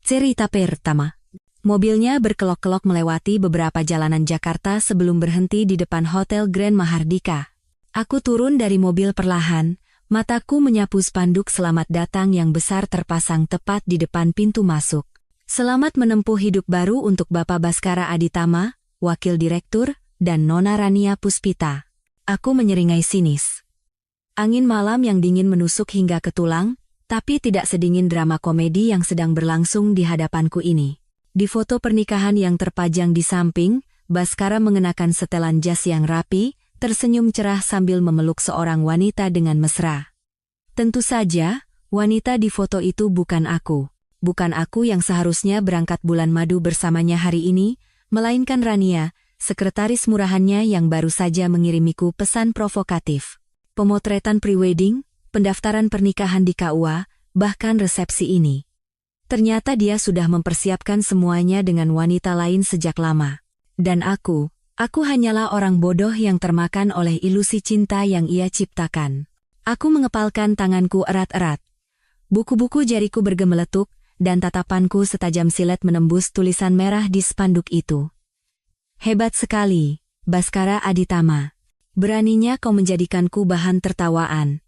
Cerita pertama. Mobilnya berkelok-kelok melewati beberapa jalanan Jakarta sebelum berhenti di depan Hotel Grand Mahardika. Aku turun dari mobil perlahan, mataku menyapu spanduk selamat datang yang besar terpasang tepat di depan pintu masuk. Selamat menempuh hidup baru untuk Bapak Baskara Aditama, Wakil Direktur, dan Nona Rania Puspita. Aku menyeringai sinis. Angin malam yang dingin menusuk hingga ke tulang, tapi tidak sedingin drama komedi yang sedang berlangsung di hadapanku ini. Di foto pernikahan yang terpajang di samping, Baskara mengenakan setelan jas yang rapi, tersenyum cerah sambil memeluk seorang wanita dengan mesra. Tentu saja, wanita di foto itu bukan aku. Bukan aku yang seharusnya berangkat bulan madu bersamanya hari ini, melainkan Rania, sekretaris murahannya yang baru saja mengirimiku pesan provokatif. Pemotretan prewedding, pendaftaran pernikahan di KUA, bahkan resepsi ini. Ternyata dia sudah mempersiapkan semuanya dengan wanita lain sejak lama. Dan aku hanyalah orang bodoh yang termakan oleh ilusi cinta yang ia ciptakan. Aku mengepalkan tanganku erat-erat. Buku-buku jariku bergemeletuk, dan tatapanku setajam silet menembus tulisan merah di spanduk itu. Hebat sekali, Baskara Aditama. Beraninya kau menjadikanku bahan tertawaan.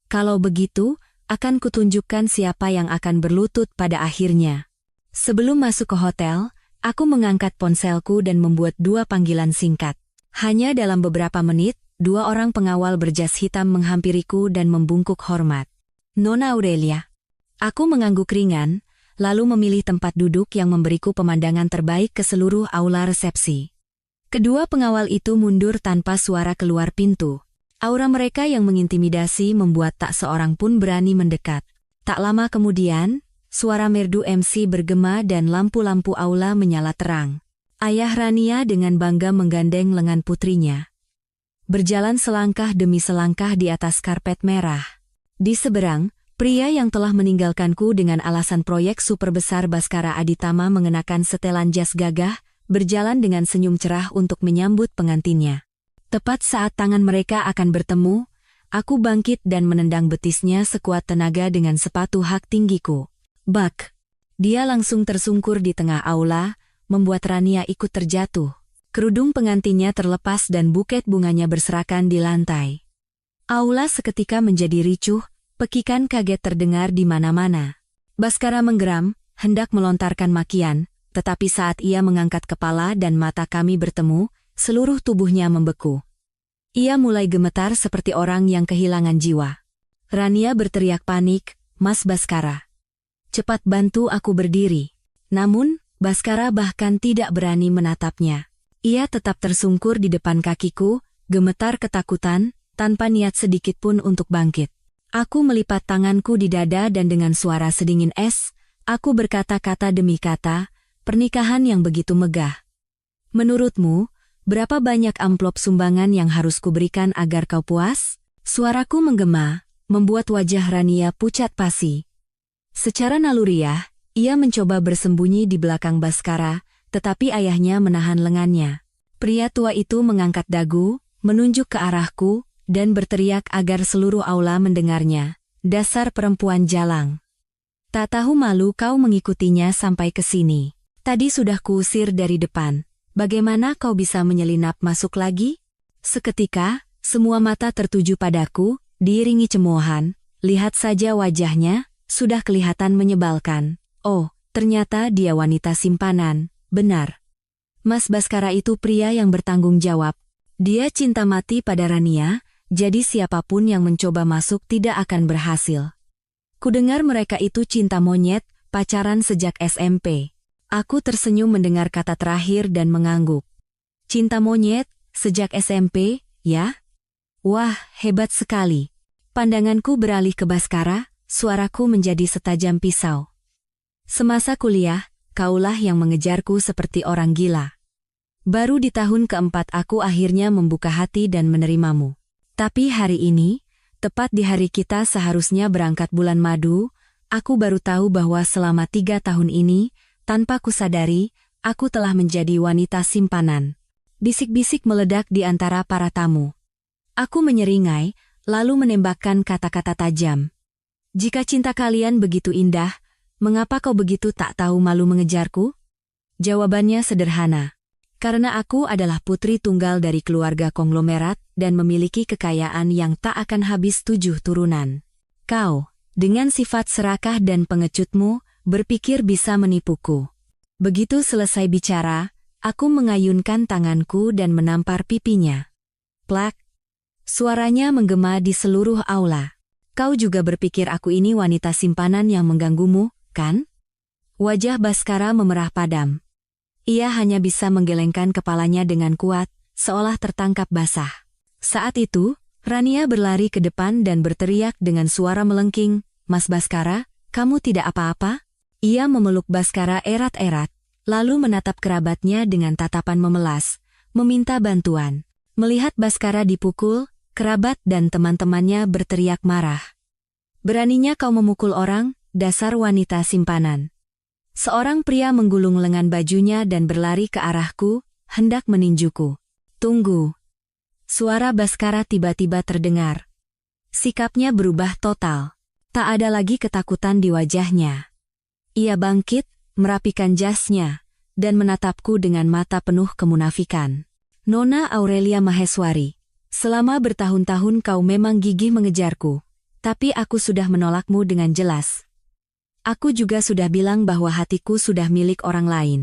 Kalau begitu, akan kutunjukkan siapa yang akan berlutut pada akhirnya. Sebelum masuk ke hotel, aku mengangkat ponselku dan membuat 2 panggilan singkat. Hanya dalam beberapa menit, 2 orang pengawal berjas hitam menghampiriku dan membungkuk hormat. Nona Aurelia. Aku mengangguk ringan, lalu memilih tempat duduk yang memberiku pemandangan terbaik ke seluruh aula resepsi. Kedua pengawal itu mundur tanpa suara keluar pintu. Aura mereka yang mengintimidasi membuat tak seorang pun berani mendekat. Tak lama kemudian, suara merdu MC bergema dan lampu-lampu aula menyala terang. Ayah Rania dengan bangga menggandeng lengan putrinya. Berjalan selangkah demi selangkah di atas karpet merah. Di seberang, pria yang telah meninggalkanku dengan alasan proyek super besar Baskara Aditama mengenakan setelan jas gagah, berjalan dengan senyum cerah untuk menyambut pengantinnya. Tepat saat tangan mereka akan bertemu, aku bangkit dan menendang betisnya sekuat tenaga dengan sepatu hak tinggiku. Bak! Dia langsung tersungkur di tengah aula, membuat Rania ikut terjatuh. Kerudung pengantinnya terlepas dan buket bunganya berserakan di lantai. Aula seketika menjadi ricuh, pekikan kaget terdengar di mana-mana. Baskara menggeram, hendak melontarkan makian, tetapi saat ia mengangkat kepala dan mata kami bertemu, seluruh tubuhnya membeku. Ia mulai gemetar seperti orang yang kehilangan jiwa. Rania berteriak panik, "Mas Baskara, cepat bantu aku berdiri." Namun, Baskara bahkan tidak berani menatapnya. Ia tetap tersungkur di depan kakiku, gemetar ketakutan, tanpa niat sedikit pun untuk bangkit. Aku melipat tanganku di dada dan dengan suara sedingin es, aku berkata-kata demi kata, "Pernikahan yang begitu megah. Menurutmu, berapa banyak amplop sumbangan yang harus kuberikan agar kau puas?" Suaraku menggema, membuat wajah Rania pucat pasi. Secara naluriah, ia mencoba bersembunyi di belakang Baskara, tetapi ayahnya menahan lengannya. Pria tua itu mengangkat dagu, menunjuk ke arahku, dan berteriak agar seluruh aula mendengarnya. "Dasar perempuan jalang. Tak tahu malu kau mengikutinya sampai ke sini. Tadi sudah kuusir dari depan. Bagaimana kau bisa menyelinap masuk lagi?" Seketika, semua mata tertuju padaku, diiringi cemoohan. Lihat saja wajahnya, sudah kelihatan menyebalkan. Oh, ternyata dia wanita simpanan, benar. Mas Baskara itu pria yang bertanggung jawab. Dia cinta mati pada Rania, jadi siapapun yang mencoba masuk tidak akan berhasil. Kudengar mereka itu cinta monyet, pacaran sejak SMP. Aku tersenyum mendengar kata terakhir dan mengangguk. Cinta monyet, sejak SMP, ya? Wah, hebat sekali. Pandanganku beralih ke Baskara, suaraku menjadi setajam pisau. Semasa kuliah, kaulah yang mengejarku seperti orang gila. Baru di tahun keempat aku akhirnya membuka hati dan menerimamu. Tapi hari ini, tepat di hari kita seharusnya berangkat bulan madu, aku baru tahu bahwa selama 3 tahun ini, tanpa kusadari, aku telah menjadi wanita simpanan. Bisik-bisik meledak di antara para tamu. Aku menyeringai, lalu menembakkan kata-kata tajam. Jika cinta kalian begitu indah, Mengapa kau begitu tak tahu malu mengejarku? Jawabannya sederhana. Karena aku adalah putri tunggal dari keluarga konglomerat dan memiliki kekayaan yang tak akan habis 7 turunan. Kau, dengan sifat serakah dan pengecutmu, berpikir bisa menipuku. Begitu selesai bicara, aku mengayunkan tanganku dan menampar pipinya. Plak! Suaranya menggema di seluruh aula. Kau juga berpikir aku ini wanita simpanan yang mengganggumu, kan? Wajah Baskara memerah padam. Ia hanya bisa menggelengkan kepalanya dengan kuat, seolah tertangkap basah. Saat itu, Rania berlari ke depan dan berteriak dengan suara melengking, "Mas Baskara, kamu tidak apa-apa?" Ia memeluk Baskara erat-erat, lalu menatap kerabatnya dengan tatapan memelas, meminta bantuan. Melihat Baskara dipukul, kerabat dan teman-temannya berteriak marah. "Beraninya kau memukul orang, dasar wanita simpanan." Seorang pria menggulung lengan bajunya dan berlari ke arahku, hendak meninjuku. "Tunggu." Suara Baskara tiba-tiba terdengar. Sikapnya berubah total. Tak ada lagi ketakutan di wajahnya. Ia bangkit, merapikan jasnya, dan menatapku dengan mata penuh kemunafikan. "Nona Aurelia Maheswari, selama bertahun-tahun kau memang gigih mengejarku, tapi aku sudah menolakmu dengan jelas. Aku juga sudah bilang bahwa hatiku sudah milik orang lain.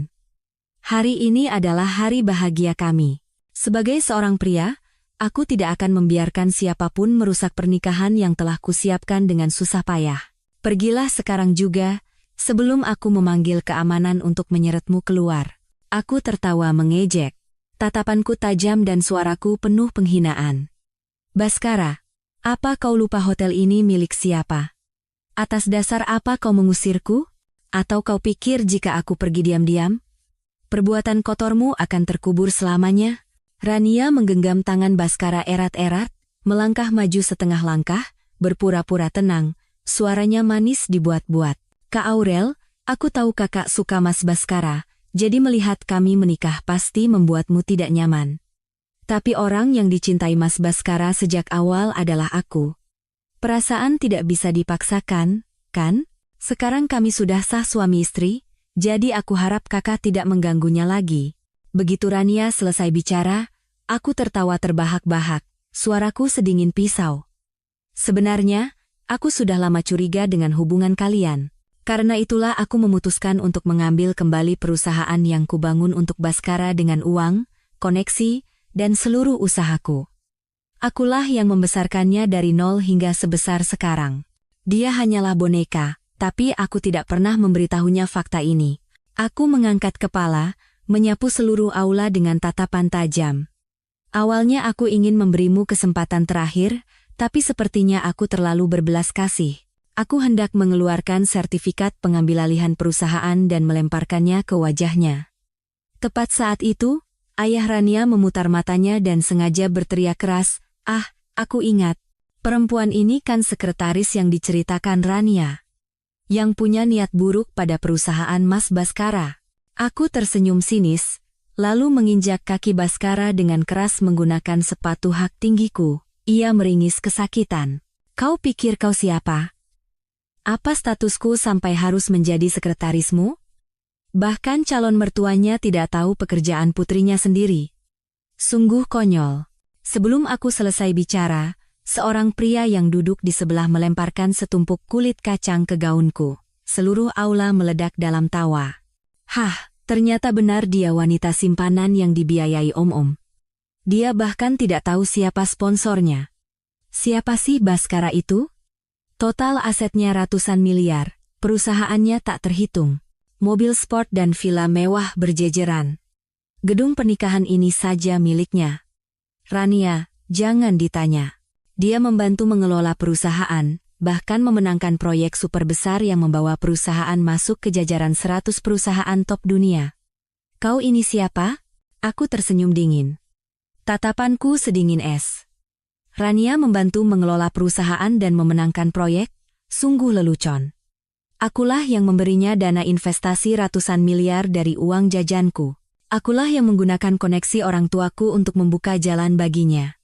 Hari ini adalah hari bahagia kami. Sebagai seorang pria, aku tidak akan membiarkan siapapun merusak pernikahan yang telah kusiapkan dengan susah payah. Pergilah sekarang juga, sebelum aku memanggil keamanan untuk menyeretmu keluar." Aku tertawa mengejek. Tatapanku tajam dan suaraku penuh penghinaan. "Baskara, apa kau lupa hotel ini milik siapa? Atas dasar apa kau mengusirku? Atau kau pikir jika aku pergi diam-diam, perbuatan kotormu akan terkubur selamanya?" Rania menggenggam tangan Baskara erat-erat, melangkah maju setengah langkah, berpura-pura tenang, suaranya manis dibuat-buat. "Kak Aurel, aku tahu kakak suka Mas Baskara, jadi melihat kami menikah pasti membuatmu tidak nyaman. Tapi orang yang dicintai Mas Baskara sejak awal adalah aku. Perasaan tidak bisa dipaksakan, kan? Sekarang kami sudah sah suami istri, jadi aku harap kakak tidak mengganggunya lagi." Begitu Rania selesai bicara, aku tertawa terbahak-bahak, suaraku sedingin pisau. "Sebenarnya, aku sudah lama curiga dengan hubungan kalian. Karena itulah aku memutuskan untuk mengambil kembali perusahaan yang kubangun untuk Baskara dengan uang, koneksi, dan seluruh usahaku. Akulah yang membesarkannya dari nol hingga sebesar sekarang. Dia hanyalah boneka, tapi aku tidak pernah memberitahunya fakta ini." Aku mengangkat kepala, menyapu seluruh aula dengan tatapan tajam. "Awalnya aku ingin memberimu kesempatan terakhir, tapi sepertinya aku terlalu berbelas kasih. Aku hendak mengeluarkan sertifikat pengambilalihan perusahaan dan melemparkannya ke wajahnya." Tepat saat itu, ayah Rania memutar matanya dan sengaja berteriak keras, "Ah, aku ingat. Perempuan ini kan sekretaris yang diceritakan Rania, yang punya niat buruk pada perusahaan Mas Baskara." Aku tersenyum sinis, lalu menginjak kaki Baskara dengan keras menggunakan sepatu hak tinggiku. Ia meringis kesakitan. "Kau pikir kau siapa? Apa statusku sampai harus menjadi sekretarismu? Bahkan calon mertuanya tidak tahu pekerjaan putrinya sendiri. Sungguh konyol." Sebelum aku selesai bicara, seorang pria yang duduk di sebelah melemparkan setumpuk kulit kacang ke gaunku. Seluruh aula meledak dalam tawa. Hah, ternyata benar dia wanita simpanan yang dibiayai om-om. Dia bahkan tidak tahu siapa sponsornya. Siapa sih Baskara itu? Total asetnya ratusan miliar, perusahaannya tak terhitung. Mobil sport dan villa mewah berjejeran. Gedung pernikahan ini saja miliknya. Rania, jangan ditanya. Dia membantu mengelola perusahaan, bahkan memenangkan proyek super besar yang membawa perusahaan masuk ke jajaran 100 perusahaan top dunia. "Kau ini siapa?" Aku tersenyum dingin. Tatapanku sedingin es. "Rania membantu mengelola perusahaan dan memenangkan proyek, sungguh lelucon. Akulah yang memberinya dana investasi ratusan miliar dari uang jajanku. Akulah yang menggunakan koneksi orang tuaku untuk membuka jalan baginya.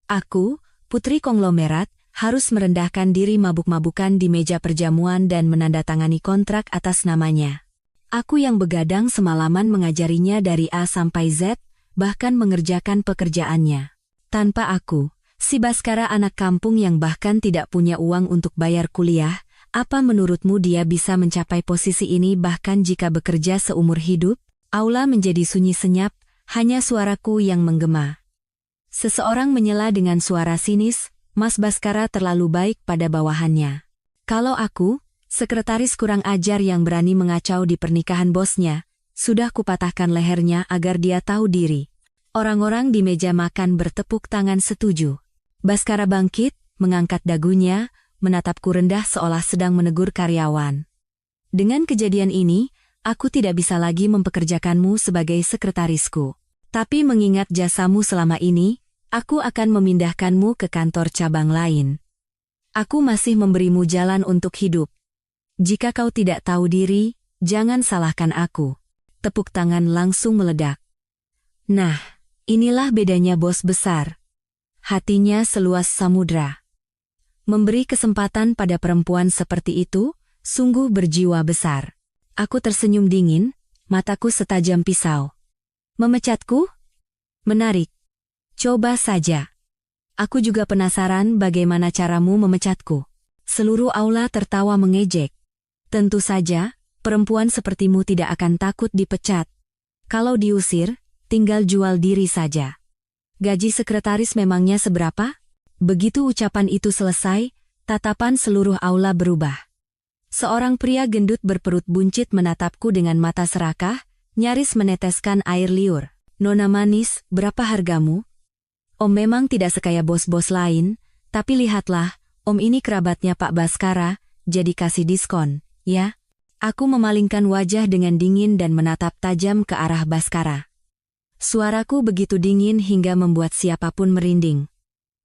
Aku, putri konglomerat, harus merendahkan diri mabuk-mabukan di meja perjamuan dan menandatangani kontrak atas namanya. Aku yang begadang semalaman mengajarinya dari A sampai Z, bahkan mengerjakan pekerjaannya. Tanpa aku, si Baskara anak kampung yang bahkan tidak punya uang untuk bayar kuliah, apa menurutmu dia bisa mencapai posisi ini bahkan jika bekerja seumur hidup? Aula menjadi sunyi senyap, hanya suaraku yang menggema. Seseorang menyela dengan suara sinis, Mas Baskara terlalu baik pada bawahannya. Kalau aku, sekretaris kurang ajar yang berani mengacau di pernikahan bosnya, sudah kupatahkan lehernya agar dia tahu diri. Orang-orang di meja makan bertepuk tangan setuju. Baskara bangkit, mengangkat dagunya, menatapku rendah seolah sedang menegur karyawan. Dengan kejadian ini, aku tidak bisa lagi mempekerjakanmu sebagai sekretarisku. Tapi mengingat jasamu selama ini, aku akan memindahkanmu ke kantor cabang lain. Aku masih memberimu jalan untuk hidup. Jika kau tidak tahu diri, jangan salahkan aku. Tepuk tangan langsung meledak. Nah, inilah bedanya bos besar. Hatinya seluas samudra. Memberi kesempatan pada perempuan seperti itu, sungguh berjiwa besar. Aku tersenyum dingin, mataku setajam pisau. Memecatku? Menarik. Coba saja. Aku juga penasaran bagaimana caramu memecatku. Seluruh aula tertawa mengejek. Tentu saja, perempuan sepertimu tidak akan takut dipecat. Kalau diusir, tinggal jual diri saja. Gaji sekretaris memangnya seberapa? Begitu ucapan itu selesai, tatapan seluruh aula berubah. Seorang pria gendut berperut buncit menatapku dengan mata serakah, nyaris meneteskan air liur. Nona manis, berapa hargamu? Om memang tidak sekaya bos-bos lain, tapi lihatlah, om ini kerabatnya Pak Baskara, jadi kasih diskon. Ya, aku memalingkan wajah dengan dingin dan menatap tajam ke arah Baskara. Suaraku begitu dingin hingga membuat siapapun merinding.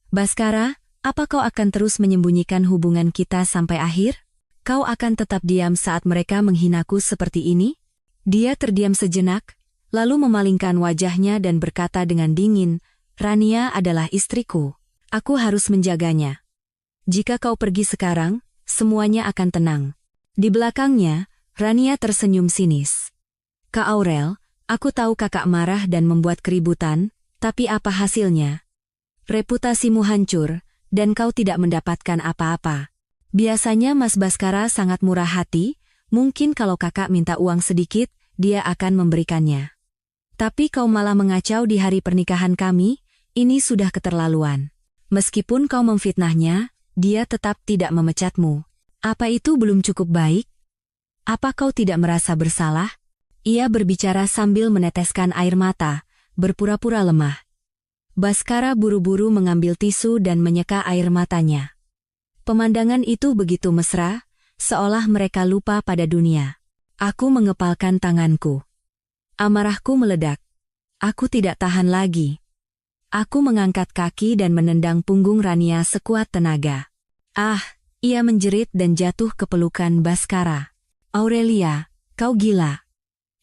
Baskara, apa kau akan terus menyembunyikan hubungan kita sampai akhir? Kau akan tetap diam saat mereka menghinaku seperti ini? Dia terdiam sejenak, lalu memalingkan wajahnya dan berkata dengan dingin, Rania adalah istriku. Aku harus menjaganya. Jika kau pergi sekarang, semuanya akan tenang. Di belakangnya, Rania tersenyum sinis. Kak Aurel, aku tahu kakak marah dan membuat keributan, tapi apa hasilnya? Reputasimu hancur, dan kau tidak mendapatkan apa-apa. Biasanya Mas Baskara sangat murah hati, mungkin kalau kakak minta uang sedikit, dia akan memberikannya. Tapi kau malah mengacau di hari pernikahan kami, ini sudah keterlaluan. Meskipun kau memfitnahnya, dia tetap tidak memecatmu. Apa itu belum cukup baik? Apa kau tidak merasa bersalah? Ia berbicara sambil meneteskan air mata, berpura-pura lemah. Baskara buru-buru mengambil tisu dan menyeka air matanya. Pemandangan itu begitu mesra, seolah mereka lupa pada dunia. Aku mengepalkan tanganku. Amarahku meledak. Aku tidak tahan lagi. Aku mengangkat kaki dan menendang punggung Rania sekuat tenaga. Ah! Ia menjerit dan jatuh ke pelukan Baskara. Aurelia, kau gila.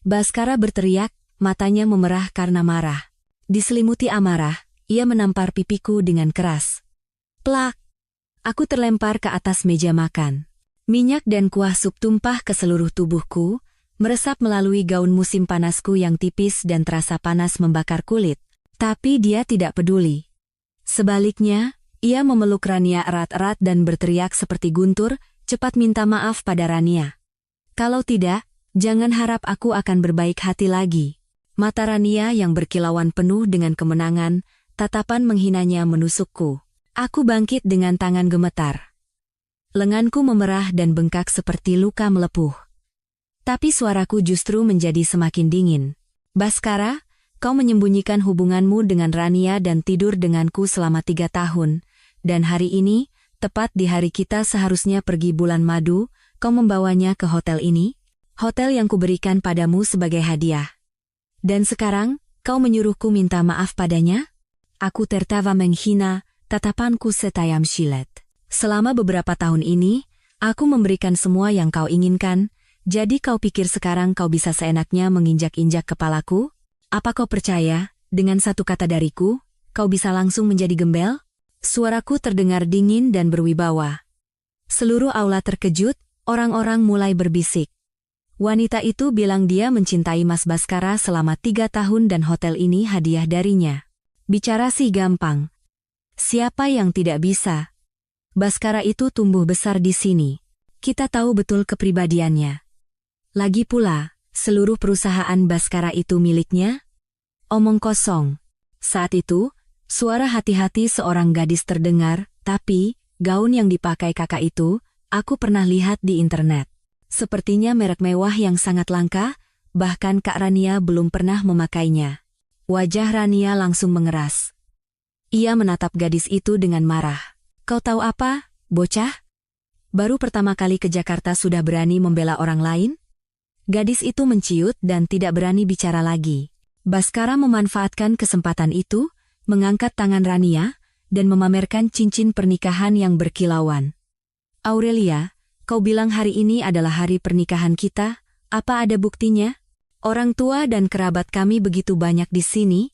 Baskara berteriak, matanya memerah karena marah. Diselimuti amarah, ia menampar pipiku dengan keras. Plak! Aku terlempar ke atas meja makan. Minyak dan kuah sup tumpah ke seluruh tubuhku, meresap melalui gaun musim panasku yang tipis dan terasa panas membakar kulit. Tapi dia tidak peduli. Sebaliknya, ia memeluk Rania erat-erat dan berteriak seperti guntur, cepat minta maaf pada Rania. Kalau tidak, jangan harap aku akan berbaik hati lagi. Mata Rania yang berkilauan penuh dengan kemenangan, tatapan menghinanya menusukku. Aku bangkit dengan tangan gemetar. Lenganku memerah dan bengkak seperti luka melepuh. Tapi suaraku justru menjadi semakin dingin. Baskara, kau menyembunyikan hubunganmu dengan Rania dan tidur denganku selama 3 tahun. Dan hari ini, tepat di hari kita seharusnya pergi bulan madu, kau membawanya ke hotel ini? Hotel yang kuberikan padamu sebagai hadiah. Dan sekarang, kau menyuruhku minta maaf padanya? Aku tertawa menghina, tatapanku setajam silet. Selama beberapa tahun ini, aku memberikan semua yang kau inginkan, jadi kau pikir sekarang kau bisa seenaknya menginjak-injak kepalaku? Apa kau percaya, dengan satu kata dariku, kau bisa langsung menjadi gembel? Suaraku terdengar dingin dan berwibawa. Seluruh aula terkejut, orang-orang mulai berbisik. Wanita itu bilang dia mencintai Mas Baskara selama 3 tahun dan hotel ini hadiah darinya. Bicara sih gampang. Siapa yang tidak bisa? Baskara itu tumbuh besar di sini. Kita tahu betul kepribadiannya. Lagi pula, seluruh perusahaan Baskara itu miliknya? Omong kosong. Saat itu, suara hati-hati seorang gadis terdengar, tapi, gaun yang dipakai kakak itu, aku pernah lihat di internet. Sepertinya merek mewah yang sangat langka, bahkan Kak Rania belum pernah memakainya. Wajah Rania langsung mengeras. Ia menatap gadis itu dengan marah. Kau tahu apa, bocah? Baru pertama kali ke Jakarta sudah berani membela orang lain? Gadis itu menciut dan tidak berani bicara lagi. Baskara memanfaatkan kesempatan itu, mengangkat tangan Rania, dan memamerkan cincin pernikahan yang berkilauan. Aurelia, kau bilang hari ini adalah hari pernikahan kita, apa ada buktinya? Orang tua dan kerabat kami begitu banyak di sini,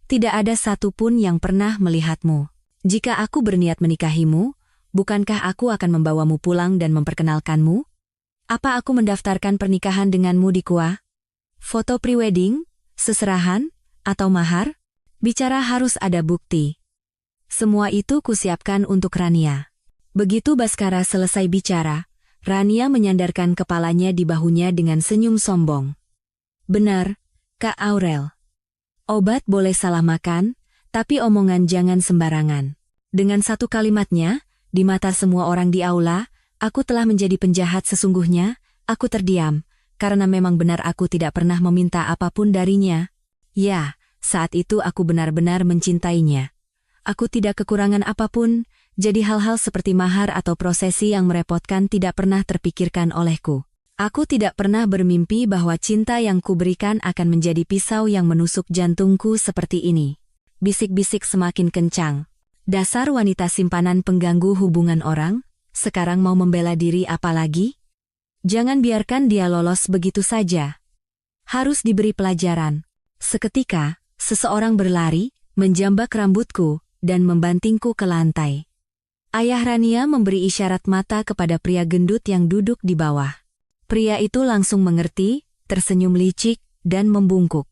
tidak ada satupun yang pernah melihatmu. Jika aku berniat menikahimu, bukankah aku akan membawamu pulang dan memperkenalkanmu? Apa aku mendaftarkan pernikahan denganmu di KUA? Foto prewedding, seserahan, atau mahar? Bicara harus ada bukti. Semua itu kusiapkan untuk Rania. Begitu Baskara selesai bicara, Rania menyandarkan kepalanya di bahunya dengan senyum sombong. Benar, Kak Aurel. Obat boleh salah makan, tapi omongan jangan sembarangan. Dengan satu kalimatnya, di mata semua orang di aula, aku telah menjadi penjahat sesungguhnya, aku terdiam, karena memang benar aku tidak pernah meminta apapun darinya. Ya, saat itu aku benar-benar mencintainya. Aku tidak kekurangan apapun, jadi hal-hal seperti mahar atau prosesi yang merepotkan tidak pernah terpikirkan olehku. Aku tidak pernah bermimpi bahwa cinta yang kuberikan akan menjadi pisau yang menusuk jantungku seperti ini. Bisik-bisik semakin kencang. Dasar wanita simpanan pengganggu hubungan orang, sekarang mau membela diri apalagi? Jangan biarkan dia lolos begitu saja. Harus diberi pelajaran. Seketika, seseorang berlari, menjambak rambutku, dan membantingku ke lantai. Ayah Rania memberi isyarat mata kepada pria gendut yang duduk di bawah. Pria itu langsung mengerti, tersenyum licik, dan membungkuk.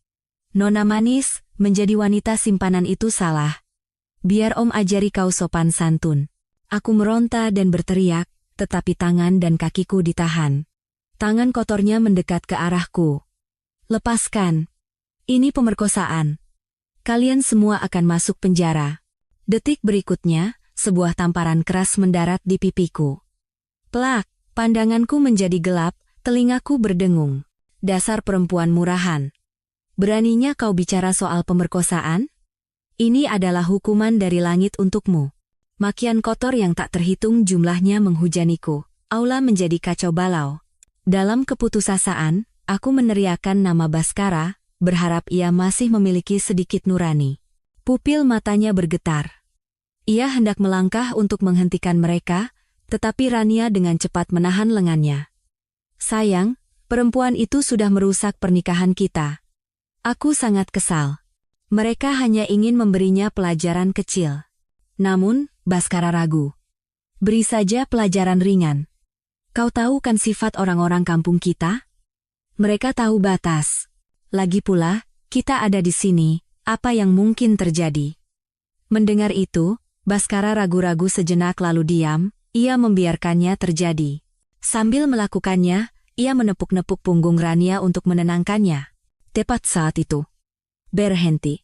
Nona manis, menjadi wanita simpanan itu salah. Biar Om ajari kau sopan santun. Aku meronta dan berteriak, tetapi tangan dan kakiku ditahan. Tangan kotornya mendekat ke arahku. Lepaskan. Ini pemerkosaan. Kalian semua akan masuk penjara. Detik berikutnya, sebuah tamparan keras mendarat di pipiku. Plak, pandanganku menjadi gelap, telingaku berdengung. Dasar perempuan murahan. Beraninya kau bicara soal pemerkosaan? Ini adalah hukuman dari langit untukmu. Makian kotor yang tak terhitung jumlahnya menghujaniku. Aula menjadi kacau balau. Dalam keputusasaan, aku meneriakkan nama Baskara, berharap ia masih memiliki sedikit nurani. Pupil matanya bergetar. Ia hendak melangkah untuk menghentikan mereka, tetapi Rania dengan cepat menahan lengannya. Sayang, perempuan itu sudah merusak pernikahan kita. Aku sangat kesal. Mereka hanya ingin memberinya pelajaran kecil. Namun, Baskara ragu. Beri saja pelajaran ringan. Kau tahu kan sifat orang-orang kampung kita? Mereka tahu batas. Lagi pula, kita ada di sini, apa yang mungkin terjadi? Mendengar itu, Baskara ragu-ragu sejenak lalu diam, ia membiarkannya terjadi. Sambil melakukannya, ia menepuk-nepuk punggung Rania untuk menenangkannya. Tepat saat itu. Berhenti.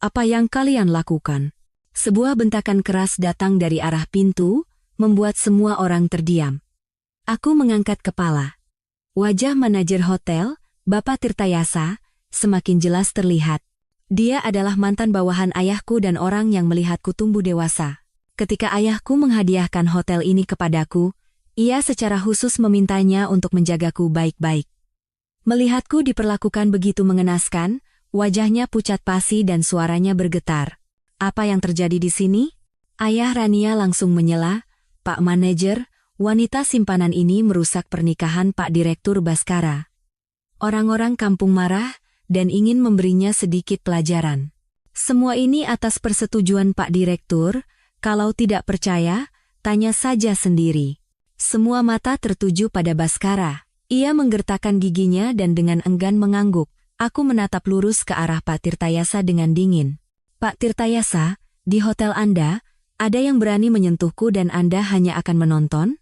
Apa yang kalian lakukan? Sebuah bentakan keras datang dari arah pintu, membuat semua orang terdiam. Aku mengangkat kepala. Wajah manajer hotel, Bapak Tirtayasa, semakin jelas terlihat. Dia adalah mantan bawahan ayahku dan orang yang melihatku tumbuh dewasa. Ketika ayahku menghadiahkan hotel ini kepadaku, ia secara khusus memintanya untuk menjagaku baik-baik. Melihatku diperlakukan begitu mengenaskan, wajahnya pucat pasi dan suaranya bergetar. Apa yang terjadi di sini? Ayah Rania langsung menyela, Pak Manajer, wanita simpanan ini merusak pernikahan Pak Direktur Baskara. Orang-orang kampung marah dan ingin memberinya sedikit pelajaran. Semua ini atas persetujuan Pak Direktur, Kalau tidak percaya, tanya saja sendiri. Semua mata tertuju pada Baskara. Ia menggertakkan giginya dan dengan enggan mengangguk. Aku menatap lurus ke arah Pak Tirtayasa dengan dingin. Pak Tirtayasa, di hotel Anda, ada yang berani menyentuhku dan Anda hanya akan menonton?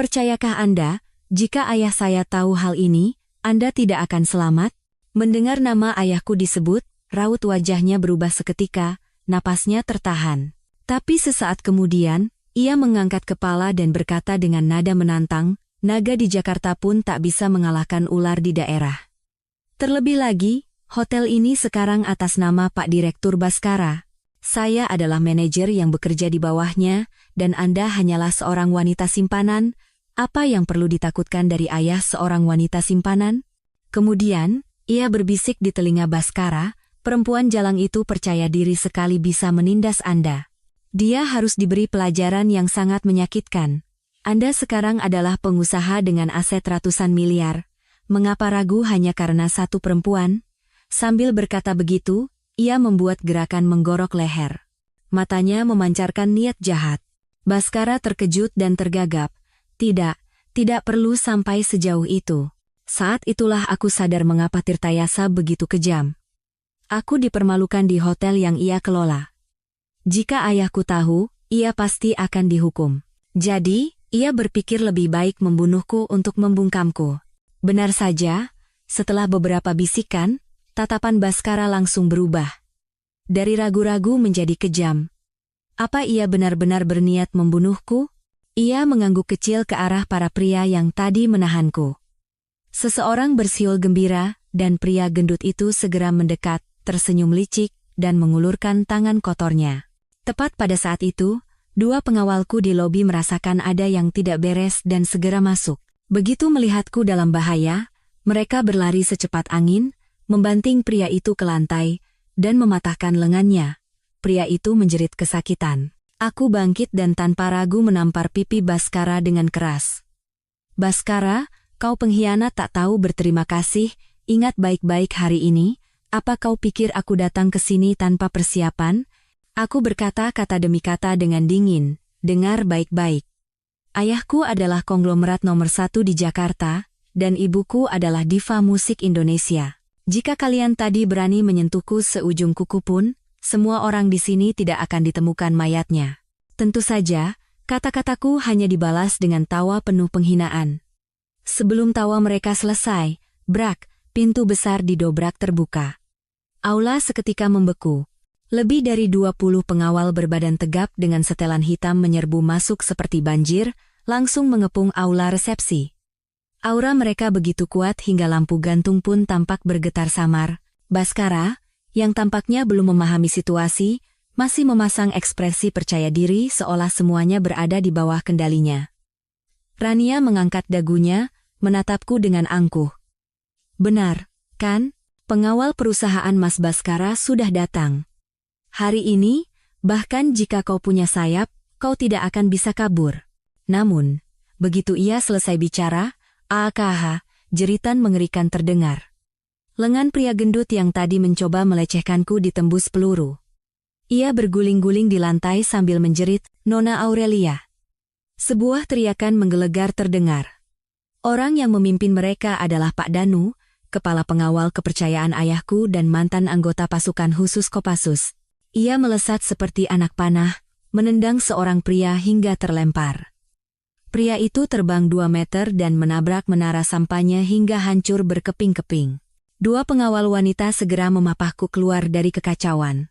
Percayakah Anda, jika ayah saya tahu hal ini, Anda tidak akan selamat? Mendengar nama ayahku disebut, raut wajahnya berubah seketika, napasnya tertahan. Tapi sesaat kemudian, ia mengangkat kepala dan berkata dengan nada menantang, naga di Jakarta pun tak bisa mengalahkan ular di daerah. Terlebih lagi, hotel ini sekarang atas nama Pak Direktur Baskara. Saya adalah manajer yang bekerja di bawahnya, dan Anda hanyalah seorang wanita simpanan. Apa yang perlu ditakutkan dari ayah seorang wanita simpanan? Kemudian, ia berbisik di telinga Baskara, perempuan jalang itu percaya diri sekali bisa menindas Anda. Dia harus diberi pelajaran yang sangat menyakitkan. Anda sekarang adalah pengusaha dengan aset ratusan miliar. Mengapa ragu hanya karena satu perempuan? Sambil berkata begitu, ia membuat gerakan menggorok leher. Matanya memancarkan niat jahat. Baskara terkejut dan tergagap. Tidak perlu sampai sejauh itu. Saat itulah aku sadar mengapa Tirtayasa begitu kejam. Aku dipermalukan di hotel yang ia kelola. Jika ayahku tahu, ia pasti akan dihukum. Jadi, ia berpikir lebih baik membunuhku untuk membungkamku. Benar saja, setelah beberapa bisikan, tatapan Baskara langsung berubah. Dari ragu-ragu menjadi kejam. Apa ia benar-benar berniat membunuhku? Ia mengangguk kecil ke arah para pria yang tadi menahanku. Seseorang bersiul gembira, dan pria gendut itu segera mendekat, tersenyum licik, dan mengulurkan tangan kotornya. Tepat pada saat itu, dua pengawalku di lobi merasakan ada yang tidak beres dan segera masuk. Begitu melihatku dalam bahaya, mereka berlari secepat angin, membanting pria itu ke lantai, dan mematahkan lengannya. Pria itu menjerit kesakitan. Aku bangkit dan tanpa ragu menampar pipi Baskara dengan keras. Baskara, kau pengkhianat tak tahu berterima kasih, ingat baik-baik hari ini, apa kau pikir aku datang ke sini tanpa persiapan? Aku berkata kata demi kata dengan dingin, dengar baik-baik. Ayahku adalah konglomerat nomor 1 di Jakarta, dan ibuku adalah diva musik Indonesia. Jika kalian tadi berani menyentuhku seujung kuku pun, semua orang di sini tidak akan ditemukan mayatnya. Tentu saja, kata-kataku hanya dibalas dengan tawa penuh penghinaan. Sebelum tawa mereka selesai, brak, pintu besar didobrak terbuka. Aula seketika membeku. Lebih dari 20 pengawal berbadan tegap dengan setelan hitam menyerbu masuk seperti banjir, langsung mengepung aula resepsi. Aura mereka begitu kuat hingga lampu gantung pun tampak bergetar samar. Baskara, yang tampaknya belum memahami situasi, masih memasang ekspresi percaya diri seolah semuanya berada di bawah kendalinya. Rania mengangkat dagunya, menatapku dengan angkuh. Benar, kan? Pengawal perusahaan Mas Baskara sudah datang. Hari ini, bahkan jika kau punya sayap, kau tidak akan bisa kabur. Namun, begitu ia selesai bicara, AKH, jeritan mengerikan terdengar. Lengan pria gendut yang tadi mencoba melecehkanku ditembus peluru. Ia berguling-guling di lantai sambil menjerit, Nona Aurelia. Sebuah teriakan menggelegar terdengar. Orang yang memimpin mereka adalah Pak Danu, kepala pengawal kepercayaan ayahku dan mantan anggota pasukan khusus Kopassus. Ia melesat seperti anak panah, menendang seorang pria hingga terlempar. Pria itu terbang 2 meter dan menabrak menara sampahnya hingga hancur berkeping-keping. Dua pengawal wanita segera memapahku keluar dari kekacauan.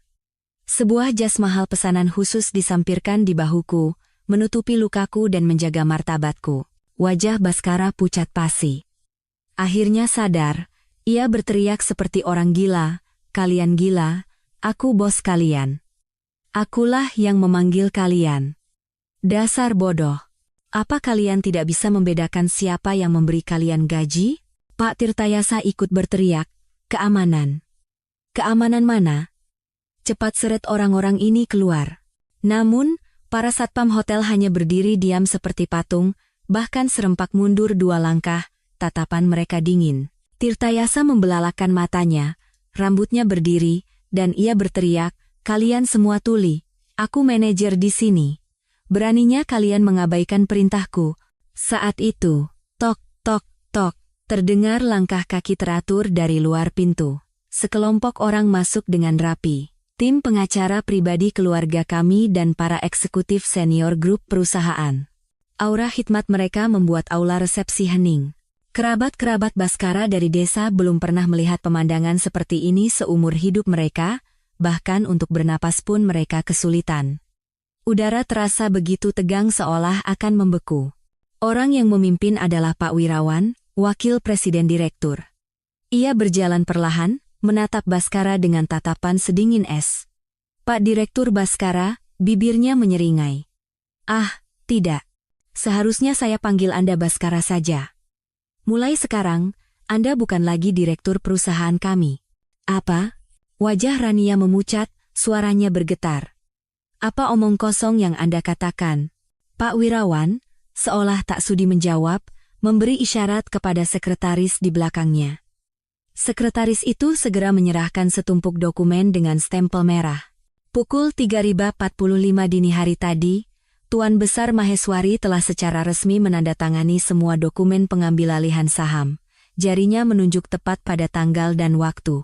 Sebuah jas mahal pesanan khusus disampirkan di bahuku, menutupi lukaku dan menjaga martabatku. Wajah Baskara pucat pasi. Akhirnya sadar, ia berteriak seperti orang gila, kalian gila. Aku bos kalian. Akulah yang memanggil kalian. Dasar bodoh. Apa kalian tidak bisa membedakan siapa yang memberi kalian gaji? Pak Tirtayasa ikut berteriak, keamanan. Keamanan mana? Cepat seret orang-orang ini keluar. Namun, para satpam hotel hanya berdiri diam seperti patung, bahkan serempak mundur 2 langkah, tatapan mereka dingin. Tirtayasa membelalakan matanya, rambutnya berdiri, dan ia berteriak, kalian semua tuli. Aku manajer di sini. Beraninya kalian mengabaikan perintahku. Saat itu, tok, tok, tok, terdengar langkah kaki teratur dari luar pintu. Sekelompok orang masuk dengan rapi. Tim pengacara pribadi keluarga kami dan para eksekutif senior grup perusahaan. Aura khidmat mereka membuat aula resepsi hening. Kerabat-kerabat Baskara dari desa belum pernah melihat pemandangan seperti ini seumur hidup mereka, bahkan untuk bernapas pun mereka kesulitan. Udara terasa begitu tegang seolah akan membeku. Orang yang memimpin adalah Pak Wirawan, Wakil Presiden Direktur. Ia berjalan perlahan, menatap Baskara dengan tatapan sedingin es. Pak Direktur Baskara, bibirnya menyeringai. Ah, tidak. Seharusnya saya panggil Anda Baskara saja. Mulai sekarang, Anda bukan lagi direktur perusahaan kami. Apa? Wajah Rania memucat, suaranya bergetar. Apa omong kosong yang Anda katakan? Pak Wirawan, seolah tak sudi menjawab, memberi isyarat kepada sekretaris di belakangnya. Sekretaris itu segera menyerahkan setumpuk dokumen dengan stempel merah. Pukul 3.45 dini hari tadi, Tuan Besar Maheswari telah secara resmi menandatangani semua dokumen pengambilalihan saham. Jarinya menunjuk tepat pada tanggal dan waktu.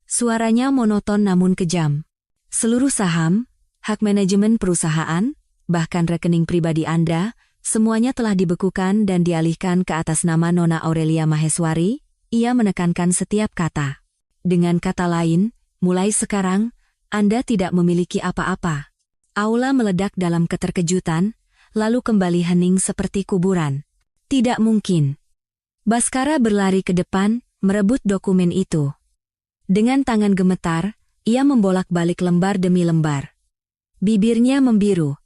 Suaranya monoton namun kejam. Seluruh saham, hak manajemen perusahaan, bahkan rekening pribadi Anda, semuanya telah dibekukan dan dialihkan ke atas nama Nona Aurelia Maheswari. Ia menekankan setiap kata. Dengan kata lain, mulai sekarang, Anda tidak memiliki apa-apa. Aula meledak dalam keterkejutan, lalu kembali hening seperti kuburan. Tidak mungkin. Baskara berlari ke depan, merebut dokumen itu. Dengan tangan gemetar, ia membolak-balik lembar demi lembar. Bibirnya membiru.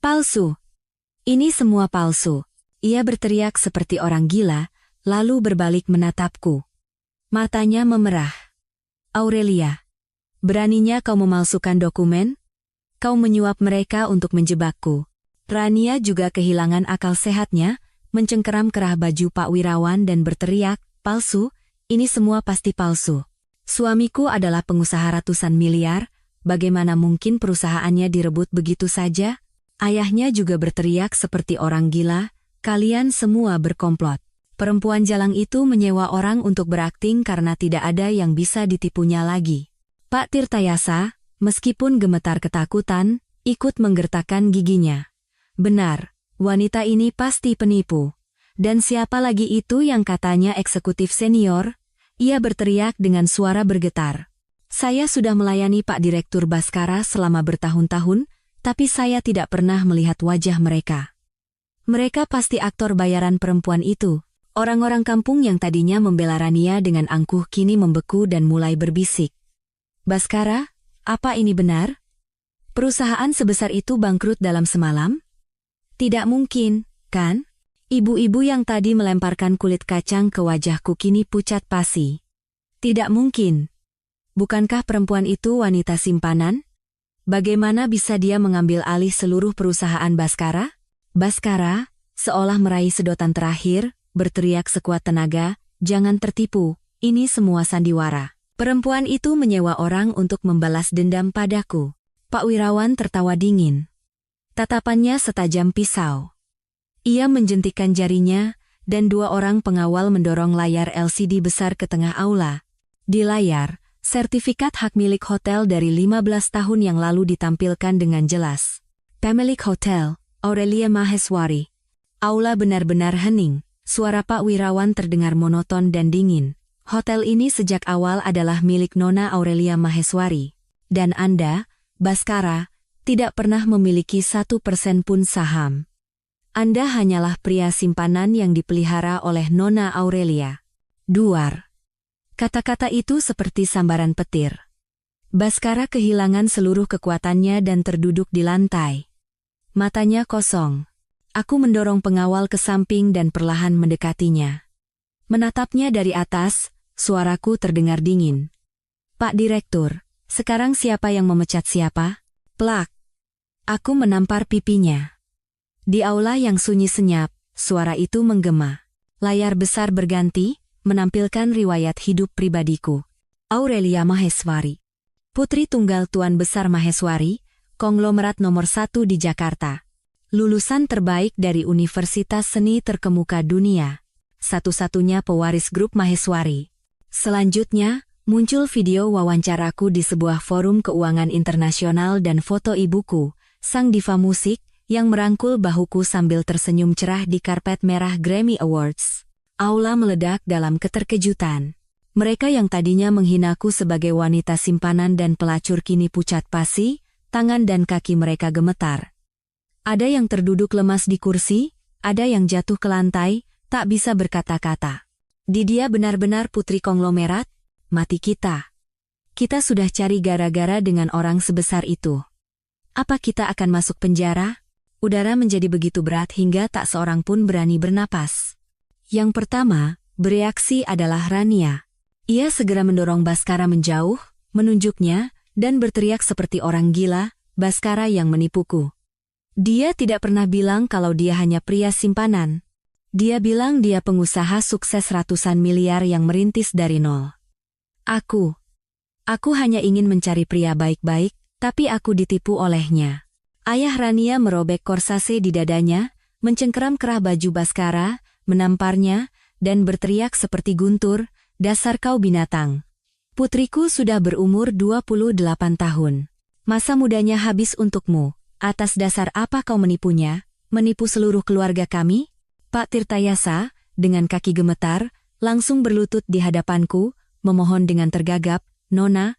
Palsu. Ini semua palsu. Ia berteriak seperti orang gila, lalu berbalik menatapku. Matanya memerah. Aurelia, beraninya kau memalsukan dokumen? Kau menyuap mereka untuk menjebakku. Rania juga kehilangan akal sehatnya, mencengkeram kerah baju Pak Wirawan dan berteriak, palsu, ini semua pasti palsu. Suamiku adalah pengusaha ratusan miliar, bagaimana mungkin perusahaannya direbut begitu saja? Ayahnya juga berteriak seperti orang gila, kalian semua berkomplot. Perempuan jalang itu menyewa orang untuk berakting karena tidak ada yang bisa ditipunya lagi. Pak Tirtayasa, meskipun gemetar ketakutan, ikut menggertakkan giginya. Benar, wanita ini pasti penipu. Dan siapa lagi itu yang katanya eksekutif senior? Ia berteriak dengan suara bergetar. Saya sudah melayani Pak Direktur Baskara selama bertahun-tahun, tapi saya tidak pernah melihat wajah mereka. Mereka pasti aktor bayaran perempuan itu. Orang-orang kampung yang tadinya membela Rania dengan angkuh kini membeku dan mulai berbisik. Baskara, apa ini benar? Perusahaan sebesar itu bangkrut dalam semalam? Tidak mungkin, kan? Ibu-ibu yang tadi melemparkan kulit kacang ke wajahku kini pucat pasi. Tidak mungkin. Bukankah perempuan itu wanita simpanan? Bagaimana bisa dia mengambil alih seluruh perusahaan Baskara? Baskara, seolah meraih sedotan terakhir, berteriak sekuat tenaga, jangan tertipu, ini semua sandiwara. Perempuan itu menyewa orang untuk membalas dendam padaku. Pak Wirawan tertawa dingin. Tatapannya setajam pisau. Ia menjentikkan jarinya, dan dua orang pengawal mendorong layar LCD besar ke tengah aula. Di layar, sertifikat hak milik hotel dari 15 tahun yang lalu ditampilkan dengan jelas. Pemilik hotel, Aurelia Maheswari. Aula benar-benar hening, suara Pak Wirawan terdengar monoton dan dingin. Hotel ini sejak awal adalah milik Nona Aurelia Maheswari. Dan Anda, Baskara, tidak pernah memiliki 1% pun saham. Anda hanyalah pria simpanan yang dipelihara oleh Nona Aurelia. Duar. Kata-kata itu seperti sambaran petir. Baskara kehilangan seluruh kekuatannya dan terduduk di lantai. Matanya kosong. Aku mendorong pengawal ke samping dan perlahan mendekatinya. Menatapnya dari atas, suaraku terdengar dingin. Pak Direktur, sekarang siapa yang memecat siapa? Plak. Aku menampar pipinya. Di aula yang sunyi senyap, suara itu menggema. Layar besar berganti, menampilkan riwayat hidup pribadiku. Aurelia Maheswari. Putri tunggal Tuan Besar Maheswari, konglomerat nomor 1 di Jakarta. Lulusan terbaik dari Universitas Seni terkemuka dunia. Satu-satunya pewaris grup Maheswari. Selanjutnya, muncul video wawancaraku di sebuah forum keuangan internasional dan foto ibuku, sang diva musik, yang merangkul bahuku sambil tersenyum cerah di karpet merah Grammy Awards. Aula meledak dalam keterkejutan. Mereka yang tadinya menghinaku sebagai wanita simpanan dan pelacur kini pucat pasi, tangan dan kaki mereka gemetar. Ada yang terduduk lemas di kursi, ada yang jatuh ke lantai, tak bisa berkata-kata. Dia benar-benar putri konglomerat, mati kita. Kita sudah cari gara-gara dengan orang sebesar itu. Apa kita akan masuk penjara? Udara menjadi begitu berat hingga tak seorang pun berani bernapas. Yang pertama, bereaksi adalah Rania. Ia segera mendorong Baskara menjauh, menunjuknya, dan berteriak seperti orang gila, Baskara yang menipuku. Dia tidak pernah bilang kalau dia hanya pria simpanan. Dia bilang dia pengusaha sukses ratusan miliar yang merintis dari nol. Aku hanya ingin mencari pria baik-baik, tapi aku ditipu olehnya. Ayah Rania merobek korsase di dadanya, mencengkeram kerah baju Baskara, menamparnya, dan berteriak seperti guntur, dasar kau binatang. Putriku sudah berumur 28 tahun. Masa mudanya habis untukmu. Atas dasar apa kau menipunya? Menipu seluruh keluarga kami? Pak Tirtayasa, dengan kaki gemetar, langsung berlutut di hadapanku, memohon dengan tergagap, Nona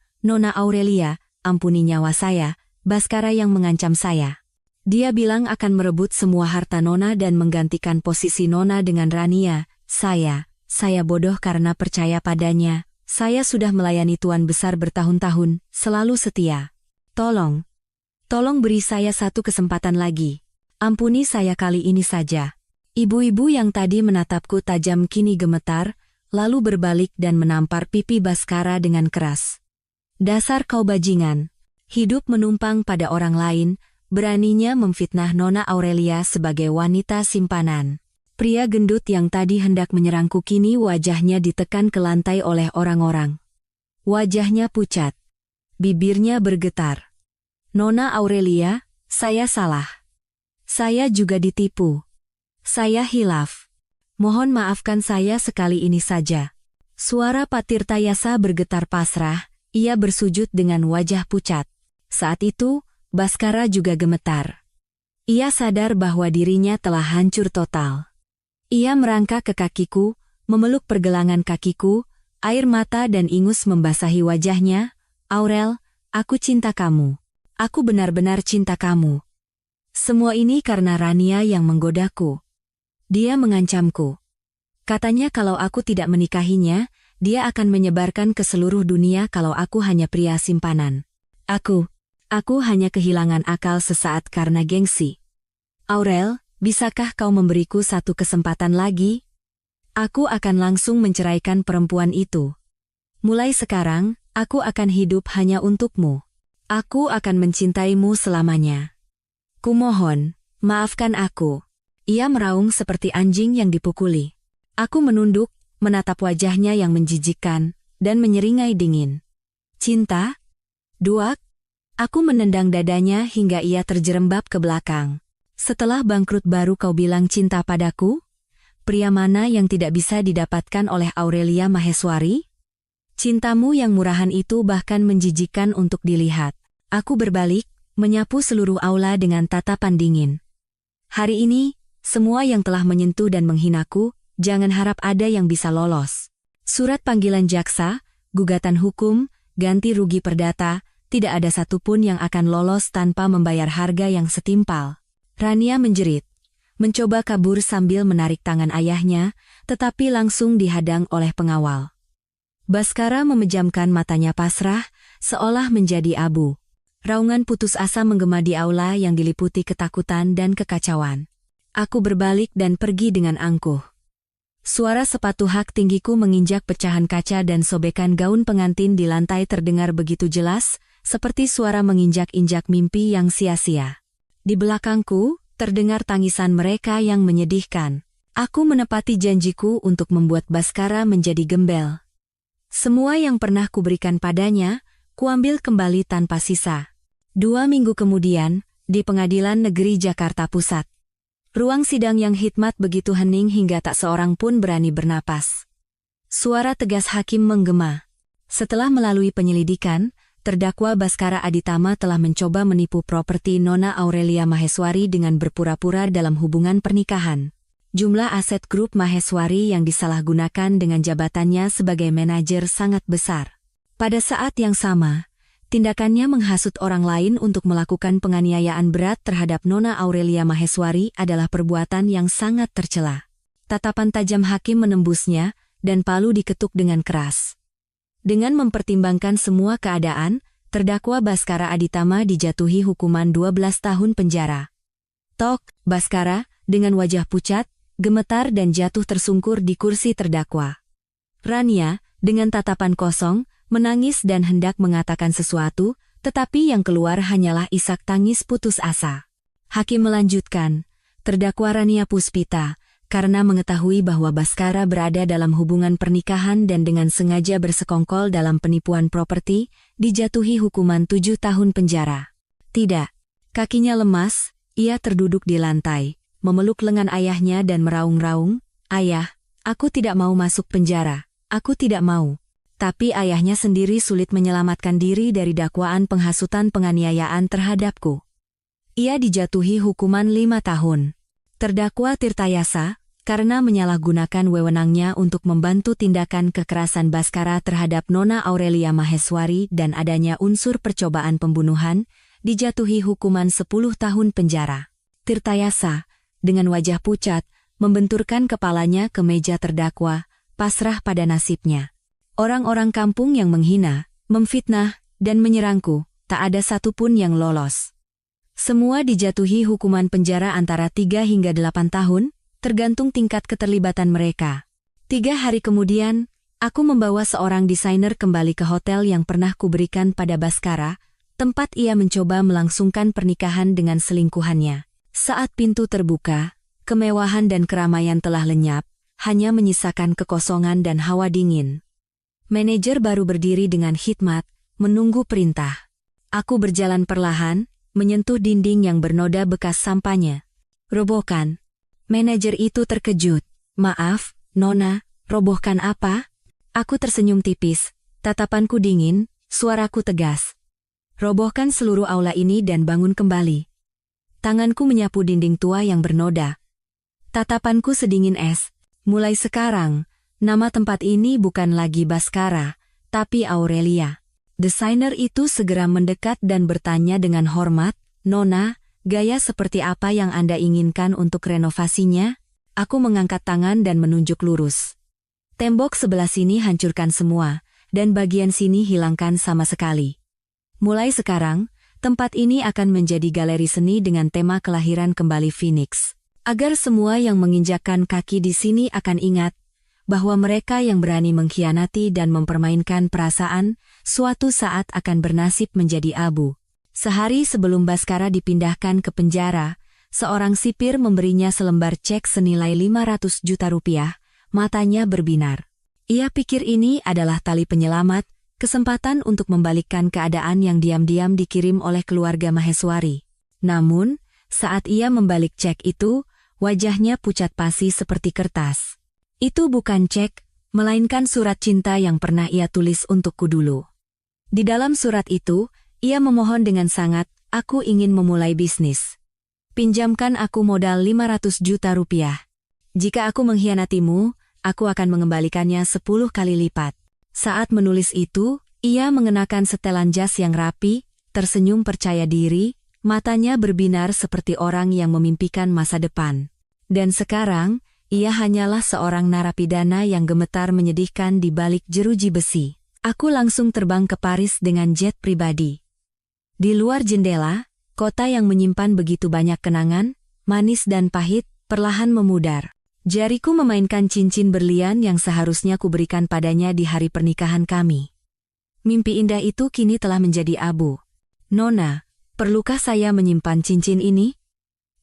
Aurelia, ampuni nyawa saya. Baskara yang mengancam saya. Dia bilang akan merebut semua harta Nona dan menggantikan posisi Nona dengan Rania. Saya bodoh karena percaya padanya. Saya sudah melayani Tuan Besar bertahun-tahun, selalu setia. Tolong beri saya satu kesempatan lagi. Ampuni saya kali ini saja. Ibu-ibu yang tadi menatapku tajam kini gemetar, lalu berbalik dan menampar pipi Baskara dengan keras. Dasar kau bajingan. Hidup menumpang pada orang lain, beraninya memfitnah Nona Aurelia sebagai wanita simpanan. Pria gendut yang tadi hendak menyerangku kini wajahnya ditekan ke lantai oleh orang-orang. Wajahnya pucat. Bibirnya bergetar. Nona Aurelia, saya salah. Saya juga ditipu. Saya hilaf. Mohon maafkan saya sekali ini saja. Suara Pak Tirtayasa bergetar pasrah, ia bersujud dengan wajah pucat. Saat itu, Baskara juga gemetar. Ia sadar bahwa dirinya telah hancur total. Ia merangkak ke kakiku, memeluk pergelangan kakiku, air mata dan ingus membasahi wajahnya. Aurel, aku cinta kamu. Aku benar-benar cinta kamu. Semua ini karena Rania yang menggodaku. Dia mengancamku. Katanya kalau aku tidak menikahinya, dia akan menyebarkan ke seluruh dunia kalau aku hanya pria simpanan. Aku hanya kehilangan akal sesaat karena gengsi. Aurel, bisakah kau memberiku satu kesempatan lagi? Aku akan langsung menceraikan perempuan itu. Mulai sekarang, aku akan hidup hanya untukmu. Aku akan mencintaimu selamanya. Kumohon, maafkan aku. Ia meraung seperti anjing yang dipukuli. Aku menunduk, menatap wajahnya yang menjijikkan, dan menyeringai dingin. Cinta? Duak? Aku menendang dadanya hingga ia terjerembab ke belakang. Setelah bangkrut baru kau bilang cinta padaku? Pria mana yang tidak bisa didapatkan oleh Aurelia Maheswari? Cintamu yang murahan itu bahkan menjijikkan untuk dilihat. Aku berbalik, menyapu seluruh aula dengan tatapan dingin. Hari ini, semua yang telah menyentuh dan menghinaku, jangan harap ada yang bisa lolos. Surat panggilan jaksa, gugatan hukum, ganti rugi perdata, tidak ada satupun yang akan lolos tanpa membayar harga yang setimpal. Rania menjerit, mencoba kabur sambil menarik tangan ayahnya, tetapi langsung dihadang oleh pengawal. Baskara memejamkan matanya pasrah, seolah menjadi abu. Raungan putus asa menggema di aula yang diliputi ketakutan dan kekacauan. Aku berbalik dan pergi dengan angkuh. Suara sepatu hak tinggiku menginjak pecahan kaca dan sobekan gaun pengantin di lantai terdengar begitu jelas, seperti suara menginjak-injak mimpi yang sia-sia. Di belakangku, terdengar tangisan mereka yang menyedihkan. Aku menepati janjiku untuk membuat Baskara menjadi gembel. Semua yang pernah kuberikan padanya, kuambil kembali tanpa sisa. 2 minggu kemudian, di Pengadilan Negeri Jakarta Pusat. Ruang sidang yang hikmat begitu hening hingga tak seorang pun berani bernapas. Suara tegas hakim menggema. Setelah melalui penyelidikan, terdakwa Baskara Aditama telah mencoba menipu properti Nona Aurelia Maheswari dengan berpura-pura dalam hubungan pernikahan. Jumlah aset grup Maheswari yang disalahgunakan dengan jabatannya sebagai manajer sangat besar. Pada saat yang sama, tindakannya menghasut orang lain untuk melakukan penganiayaan berat terhadap Nona Aurelia Maheswari adalah perbuatan yang sangat tercela. Tatapan tajam hakim menembusnya, dan palu diketuk dengan keras. Dengan mempertimbangkan semua keadaan, terdakwa Baskara Aditama dijatuhi hukuman 12 tahun penjara. Tok, Baskara, dengan wajah pucat, gemetar dan jatuh tersungkur di kursi terdakwa. Rania, dengan tatapan kosong, menangis dan hendak mengatakan sesuatu, tetapi yang keluar hanyalah isak tangis putus asa. Hakim melanjutkan, terdakwa Rania Puspita, karena mengetahui bahwa Baskara berada dalam hubungan pernikahan dan dengan sengaja bersekongkol dalam penipuan properti, dijatuhi hukuman 7 tahun penjara. Tidak. Kakinya lemas, ia terduduk di lantai, memeluk lengan ayahnya dan meraung-raung, "Ayah, aku tidak mau masuk penjara, aku tidak mau." Tapi ayahnya sendiri sulit menyelamatkan diri dari dakwaan penghasutan penganiayaan terhadapku. Ia dijatuhi hukuman 5 tahun. Terdakwa Tirtayasa, karena menyalahgunakan wewenangnya untuk membantu tindakan kekerasan Baskara terhadap Nona Aurelia Maheswari dan adanya unsur percobaan pembunuhan, dijatuhi hukuman 10 tahun penjara. Tirtayasa, dengan wajah pucat, membenturkan kepalanya ke meja terdakwa, pasrah pada nasibnya. Orang-orang kampung yang menghina, memfitnah, dan menyerangku, tak ada satupun yang lolos. Semua dijatuhi hukuman penjara antara 3 hingga 8 tahun, tergantung tingkat keterlibatan mereka. 3 hari kemudian, aku membawa seorang desainer kembali ke hotel yang pernah kuberikan pada Baskara, tempat ia mencoba melangsungkan pernikahan dengan selingkuhannya. Saat pintu terbuka, kemewahan dan keramaian telah lenyap, hanya menyisakan kekosongan dan hawa dingin. Manajer baru berdiri dengan hikmat, menunggu perintah. Aku berjalan perlahan, menyentuh dinding yang bernoda bekas sampahnya. "Robohkan." Manajer itu terkejut. "Maaf, Nona, robohkan apa?" Aku tersenyum tipis, tatapanku dingin, suaraku tegas. "Robohkan seluruh aula ini dan bangun kembali." Tanganku menyapu dinding tua yang bernoda. Tatapanku sedingin es. "Mulai sekarang, nama tempat ini bukan lagi Baskara, tapi Aurelia." Desainer itu segera mendekat dan bertanya dengan hormat, "Nona, gaya seperti apa yang Anda inginkan untuk renovasinya?" Aku mengangkat tangan dan menunjuk lurus. "Tembok sebelah sini hancurkan semua, dan bagian sini hilangkan sama sekali. Mulai sekarang, tempat ini akan menjadi galeri seni dengan tema kelahiran kembali Phoenix. Agar semua yang menginjakkan kaki di sini akan ingat bahwa mereka yang berani mengkhianati dan mempermainkan perasaan, suatu saat akan bernasib menjadi abu." Sehari sebelum Baskara dipindahkan ke penjara, seorang sipir memberinya selembar cek senilai 500 juta rupiah, matanya berbinar. Ia pikir ini adalah tali penyelamat, kesempatan untuk membalikkan keadaan yang diam-diam dikirim oleh keluarga Maheswari. Namun, saat ia membalik cek itu, wajahnya pucat pasi seperti kertas. Itu bukan cek, melainkan surat cinta yang pernah ia tulis untukku dulu. Di dalam surat itu, ia memohon dengan sangat, "Aku ingin memulai bisnis. Pinjamkan aku modal 500 juta rupiah. Jika aku mengkhianatimu, aku akan mengembalikannya 10 kali lipat." Saat menulis itu, ia mengenakan setelan jas yang rapi, tersenyum percaya diri, matanya berbinar seperti orang yang memimpikan masa depan. Dan sekarang, ia hanyalah seorang narapidana yang gemetar menyedihkan di balik jeruji besi. Aku langsung terbang ke Paris dengan jet pribadi. Di luar jendela, kota yang menyimpan begitu banyak kenangan, manis dan pahit, perlahan memudar. Jariku memainkan cincin berlian yang seharusnya kuberikan padanya di hari pernikahan kami. Mimpi indah itu kini telah menjadi abu. "Nona, perlukah saya menyimpan cincin ini?"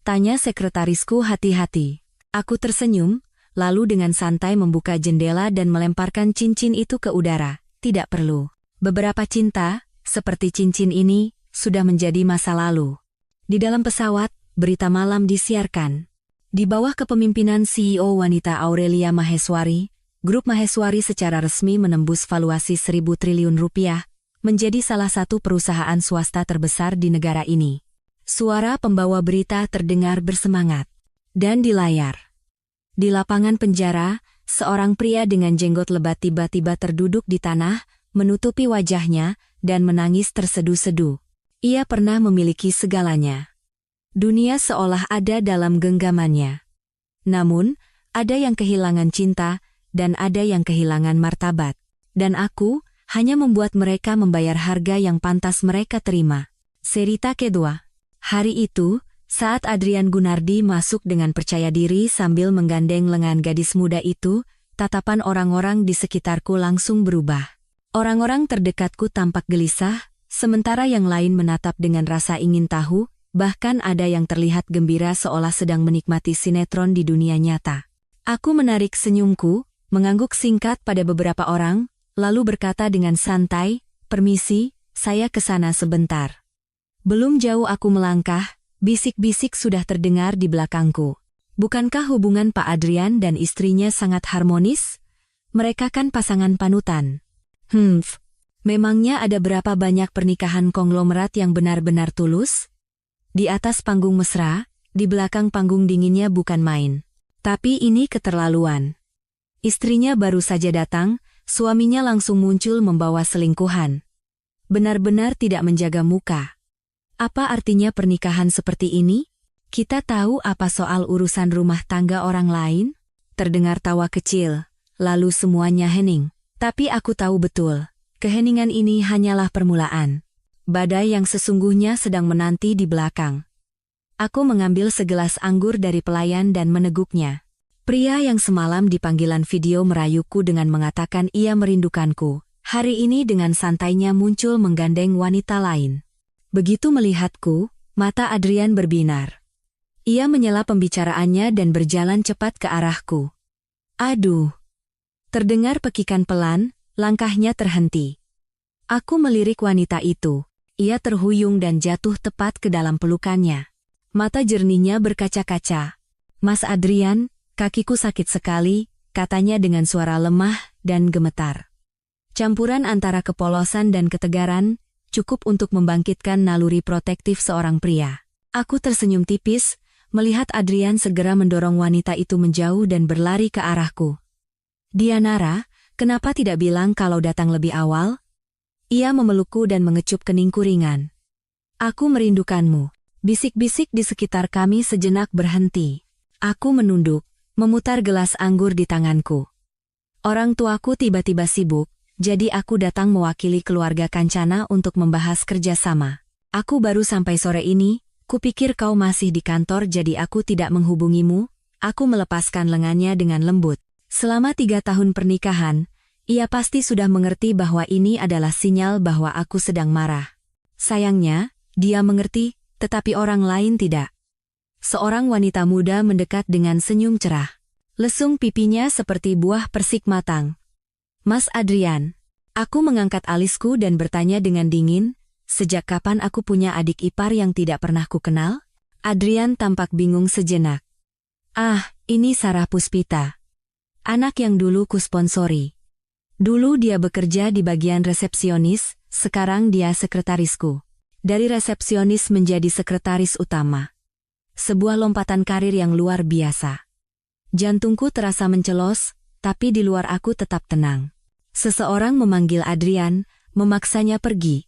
tanya sekretarisku hati-hati. Aku tersenyum, lalu dengan santai membuka jendela dan melemparkan cincin itu ke udara. "Tidak perlu. Beberapa cinta, seperti cincin ini, sudah menjadi masa lalu. Di dalam pesawat, berita malam disiarkan. Di bawah kepemimpinan CEO wanita Aurelia Maheswari, Grup Maheswari secara resmi menembus valuasi 1.000 triliun rupiah, menjadi salah satu perusahaan swasta terbesar di negara ini. Suara pembawa berita terdengar bersemangat. Dan di layar. Di lapangan penjara, seorang pria dengan jenggot lebat tiba-tiba terduduk di tanah, menutupi wajahnya, dan menangis terseduh-seduh. Ia pernah memiliki segalanya. Dunia seolah ada dalam genggamannya. Namun, ada yang kehilangan cinta, dan ada yang kehilangan martabat. Dan aku hanya membuat mereka membayar harga yang pantas mereka terima. Cerita kedua. Hari itu, saat Adrian Gunardi masuk dengan percaya diri sambil menggandeng lengan gadis muda itu, tatapan orang-orang di sekitarku langsung berubah. Orang-orang terdekatku tampak gelisah, sementara yang lain menatap dengan rasa ingin tahu, bahkan ada yang terlihat gembira seolah sedang menikmati sinetron di dunia nyata. Aku menarik senyumku, mengangguk singkat pada beberapa orang, lalu berkata dengan santai, "Permisi, saya ke sana sebentar." Belum jauh aku melangkah, bisik-bisik sudah terdengar di belakangku. Bukankah hubungan Pak Adrian dan istrinya sangat harmonis? Mereka kan pasangan panutan. Memangnya ada berapa banyak pernikahan konglomerat yang benar-benar tulus? Di atas panggung mesra, di belakang panggung dinginnya bukan main. Tapi ini keterlaluan. Istrinya baru saja datang, suaminya langsung muncul membawa selingkuhan. Benar-benar tidak menjaga muka. Apa artinya pernikahan seperti ini? Kita tahu apa soal urusan rumah tangga orang lain? Terdengar tawa kecil, lalu semuanya hening. Tapi aku tahu betul, keheningan ini hanyalah permulaan. Badai yang sesungguhnya sedang menanti di belakang. Aku mengambil segelas anggur dari pelayan dan meneguknya. Pria yang semalam di panggilan video merayuku dengan mengatakan ia merindukanku, hari ini dengan santainya muncul menggandeng wanita lain. Begitu melihatku, mata Adrian berbinar. Ia menyela pembicaraannya dan berjalan cepat ke arahku. Aduh! Terdengar pekikan pelan, langkahnya terhenti. Aku melirik wanita itu. Ia terhuyung dan jatuh tepat ke dalam pelukannya. Mata jernihnya berkaca-kaca. "Mas Adrian, kakiku sakit sekali," katanya dengan suara lemah dan gemetar. Campuran antara kepolosan dan ketegaran, cukup untuk membangkitkan naluri protektif seorang pria. Aku tersenyum tipis, melihat Adrian segera mendorong wanita itu menjauh dan berlari ke arahku. "Dianara, kenapa tidak bilang kalau datang lebih awal?" Ia memelukku dan mengecup keningku ringan. "Aku merindukanmu." Bisik-bisik di sekitar kami sejenak berhenti. Aku menunduk, memutar gelas anggur di tanganku. Orang tuaku tiba-tiba sibuk, jadi aku datang mewakili keluarga Kancana untuk membahas kerjasama. "Aku baru sampai sore ini, kupikir kau masih di kantor jadi aku tidak menghubungimu." Aku melepaskan lengannya dengan lembut. Selama 3 tahun pernikahan, ia pasti sudah mengerti bahwa ini adalah sinyal bahwa aku sedang marah. Sayangnya, dia mengerti, tetapi orang lain tidak. Seorang wanita muda mendekat dengan senyum cerah. Lesung pipinya seperti buah persik matang. "Mas Adrian." Aku mengangkat alisku dan bertanya dengan dingin, "Sejak kapan aku punya adik ipar yang tidak pernah ku kenal?" Adrian tampak bingung sejenak. "Ah, ini Sarah Puspita. Anak yang dulu ku sponsori. Dulu dia bekerja di bagian resepsionis, sekarang dia sekretarisku. Dari resepsionis menjadi sekretaris utama. Sebuah lompatan karir yang luar biasa." Jantungku terasa mencelos, tapi di luar aku tetap tenang. Seseorang memanggil Adrian, memaksanya pergi.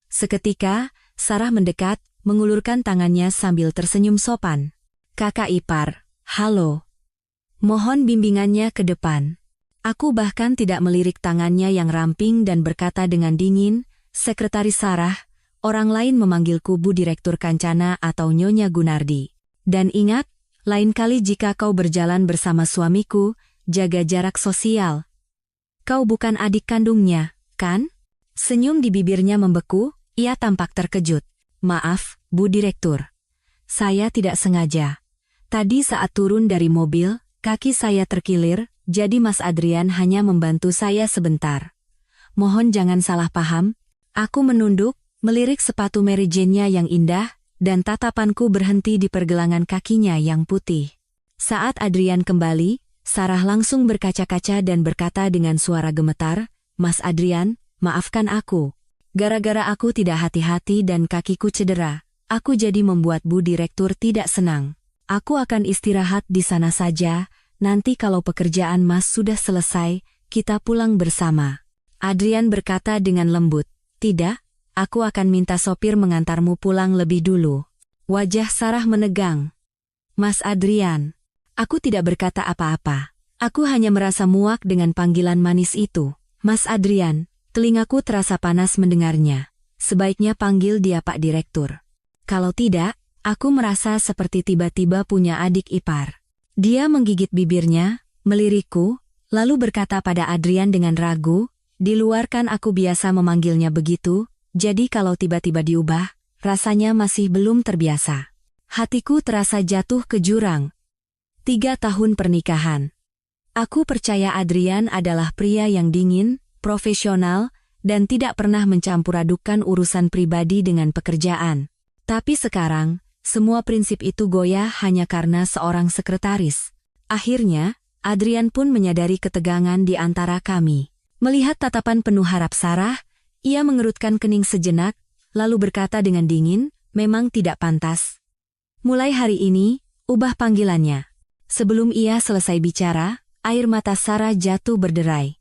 Seketika, Sarah mendekat, mengulurkan tangannya sambil tersenyum sopan. "Kakak ipar, halo. Mohon bimbingannya ke depan." Aku bahkan tidak melirik tangannya yang ramping dan berkata dengan dingin, "Sekretaris Sarah, orang lain memanggilku Bu Direktur Kancana atau Nyonya Gunardi. Dan ingat, lain kali jika kau berjalan bersama suamiku, jaga jarak sosial. Kau bukan adik kandungnya, kan?" Senyum di bibirnya membeku, ia tampak terkejut. "Maaf, Bu Direktur. Saya tidak sengaja. Tadi saat turun dari mobil, kaki saya terkilir, jadi Mas Adrian hanya membantu saya sebentar. Mohon jangan salah paham." Aku menunduk, melirik sepatu Mary Jane-nya yang indah, dan tatapanku berhenti di pergelangan kakinya yang putih. Saat Adrian kembali, Sarah langsung berkaca-kaca dan berkata dengan suara gemetar, "Mas Adrian, maafkan aku. Gara-gara aku tidak hati-hati dan kakiku cedera, aku jadi membuat Bu Direktur tidak senang. Aku akan istirahat di sana saja, nanti kalau pekerjaan Mas sudah selesai, kita pulang bersama." Adrian berkata dengan lembut, "Tidak, aku akan minta sopir mengantarmu pulang lebih dulu." Wajah Sarah menegang. "Mas Adrian." Aku tidak berkata apa-apa. Aku hanya merasa muak dengan panggilan manis itu. "Mas Adrian." Telingaku terasa panas mendengarnya. Sebaiknya panggil dia Pak Direktur. Kalau tidak, aku merasa seperti tiba-tiba punya adik ipar. Dia menggigit bibirnya, melirikku, lalu berkata pada Adrian dengan ragu, "Di luar kan aku biasa memanggilnya begitu, jadi kalau tiba-tiba diubah, rasanya masih belum terbiasa." Hatiku terasa jatuh ke jurang. 3 tahun pernikahan. Aku percaya Adrian adalah pria yang dingin, profesional, dan tidak pernah mencampur-adukan urusan pribadi dengan pekerjaan. Tapi sekarang, semua prinsip itu goyah hanya karena seorang sekretaris. Akhirnya, Adrian pun menyadari ketegangan di antara kami. Melihat tatapan penuh harap Sarah, ia mengerutkan kening sejenak, lalu berkata dengan dingin, "Memang tidak pantas. Mulai hari ini, ubah panggilannya." Sebelum ia selesai bicara, air mata Sarah jatuh berderai.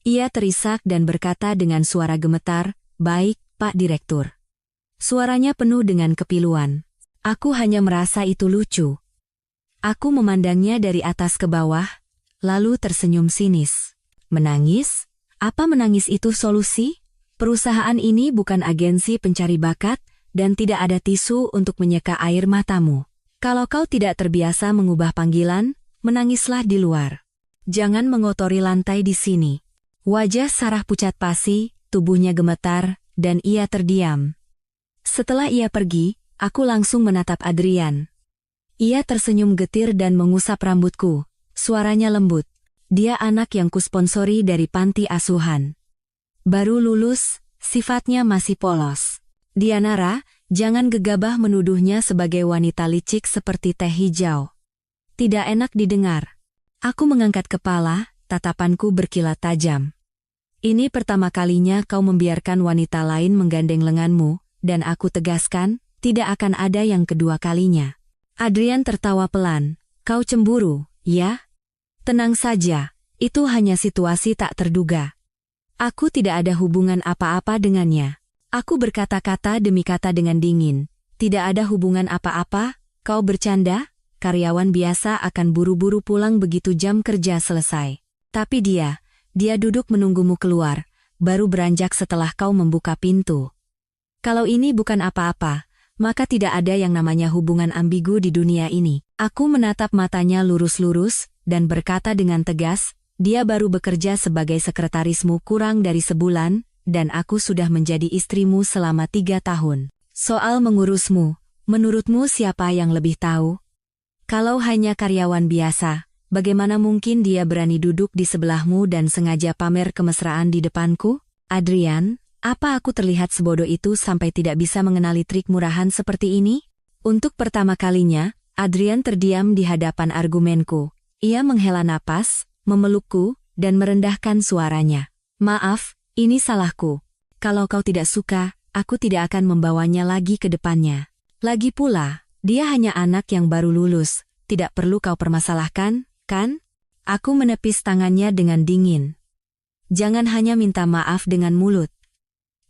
Ia terisak dan berkata dengan suara gemetar, "Baik, Pak Direktur." Suaranya penuh dengan kepiluan. Aku hanya merasa itu lucu. Aku memandangnya dari atas ke bawah, lalu tersenyum sinis. Menangis? Apa menangis itu solusi? Perusahaan ini bukan agensi pencari bakat, dan tidak ada tisu untuk menyeka air matamu. Kalau kau tidak terbiasa mengubah panggilan, menangislah di luar. Jangan mengotori lantai di sini. Wajah Sarah pucat pasi, tubuhnya gemetar, dan ia terdiam. Setelah ia pergi, aku langsung menatap Adrian. Ia tersenyum getir dan mengusap rambutku. Suaranya lembut. Dia anak yang kusponsori dari panti asuhan. Baru lulus, sifatnya masih polos. Dianara, jangan gegabah menuduhnya sebagai wanita licik seperti teh hijau. Tidak enak didengar. Aku mengangkat kepala, tatapanku berkilat tajam. Ini pertama kalinya kau membiarkan wanita lain menggandeng lenganmu, dan aku tegaskan, tidak akan ada yang kedua kalinya. Adrian tertawa pelan. "Kau cemburu, ya?" "Tenang saja, itu hanya situasi tak terduga. Aku tidak ada hubungan apa-apa dengannya." Aku berkata-kata demi kata dengan dingin. "Tidak ada hubungan apa-apa, kau bercanda? Karyawan biasa akan buru-buru pulang begitu jam kerja selesai. Tapi dia duduk menunggumu keluar, baru beranjak setelah kau membuka pintu. Kalau ini bukan apa-apa, maka tidak ada yang namanya hubungan ambigu di dunia ini." Aku menatap matanya lurus-lurus, dan berkata dengan tegas, "Dia baru bekerja sebagai sekretarismu kurang dari sebulan, dan aku sudah menjadi istrimu selama 3 tahun. Soal mengurusmu, menurutmu siapa yang lebih tahu? Kalau hanya karyawan biasa, bagaimana mungkin dia berani duduk di sebelahmu dan sengaja pamer kemesraan di depanku?" "Adrian, apa aku terlihat sebodoh itu sampai tidak bisa mengenali trik murahan seperti ini?" Untuk pertama kalinya, Adrian terdiam di hadapan argumenku. Ia menghela napas, memelukku, dan merendahkan suaranya. "Maaf, ini salahku. Kalau kau tidak suka, aku tidak akan membawanya lagi ke depannya. Lagi pula, dia hanya anak yang baru lulus, tidak perlu kau permasalahkan, kan?" Aku menepis tangannya dengan dingin. "Jangan hanya minta maaf dengan mulut.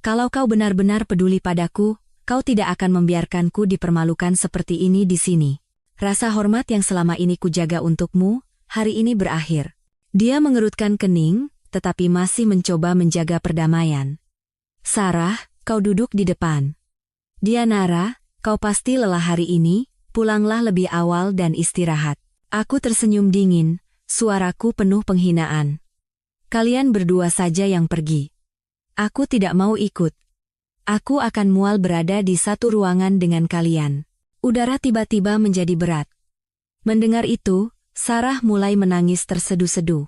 Kalau kau benar-benar peduli padaku, kau tidak akan membiarkanku dipermalukan seperti ini di sini. Rasa hormat yang selama ini kujaga untukmu, hari ini berakhir." Dia mengerutkan kening, tetapi masih mencoba menjaga perdamaian. "Sarah, kau duduk di depan. Dianara, kau pasti lelah hari ini, pulanglah lebih awal dan istirahat." Aku tersenyum dingin, suaraku penuh penghinaan. "Kalian berdua saja yang pergi. Aku tidak mau ikut. Aku akan mual berada di satu ruangan dengan kalian." Udara tiba-tiba menjadi berat. Mendengar itu, Sarah mulai menangis terseduh-seduh.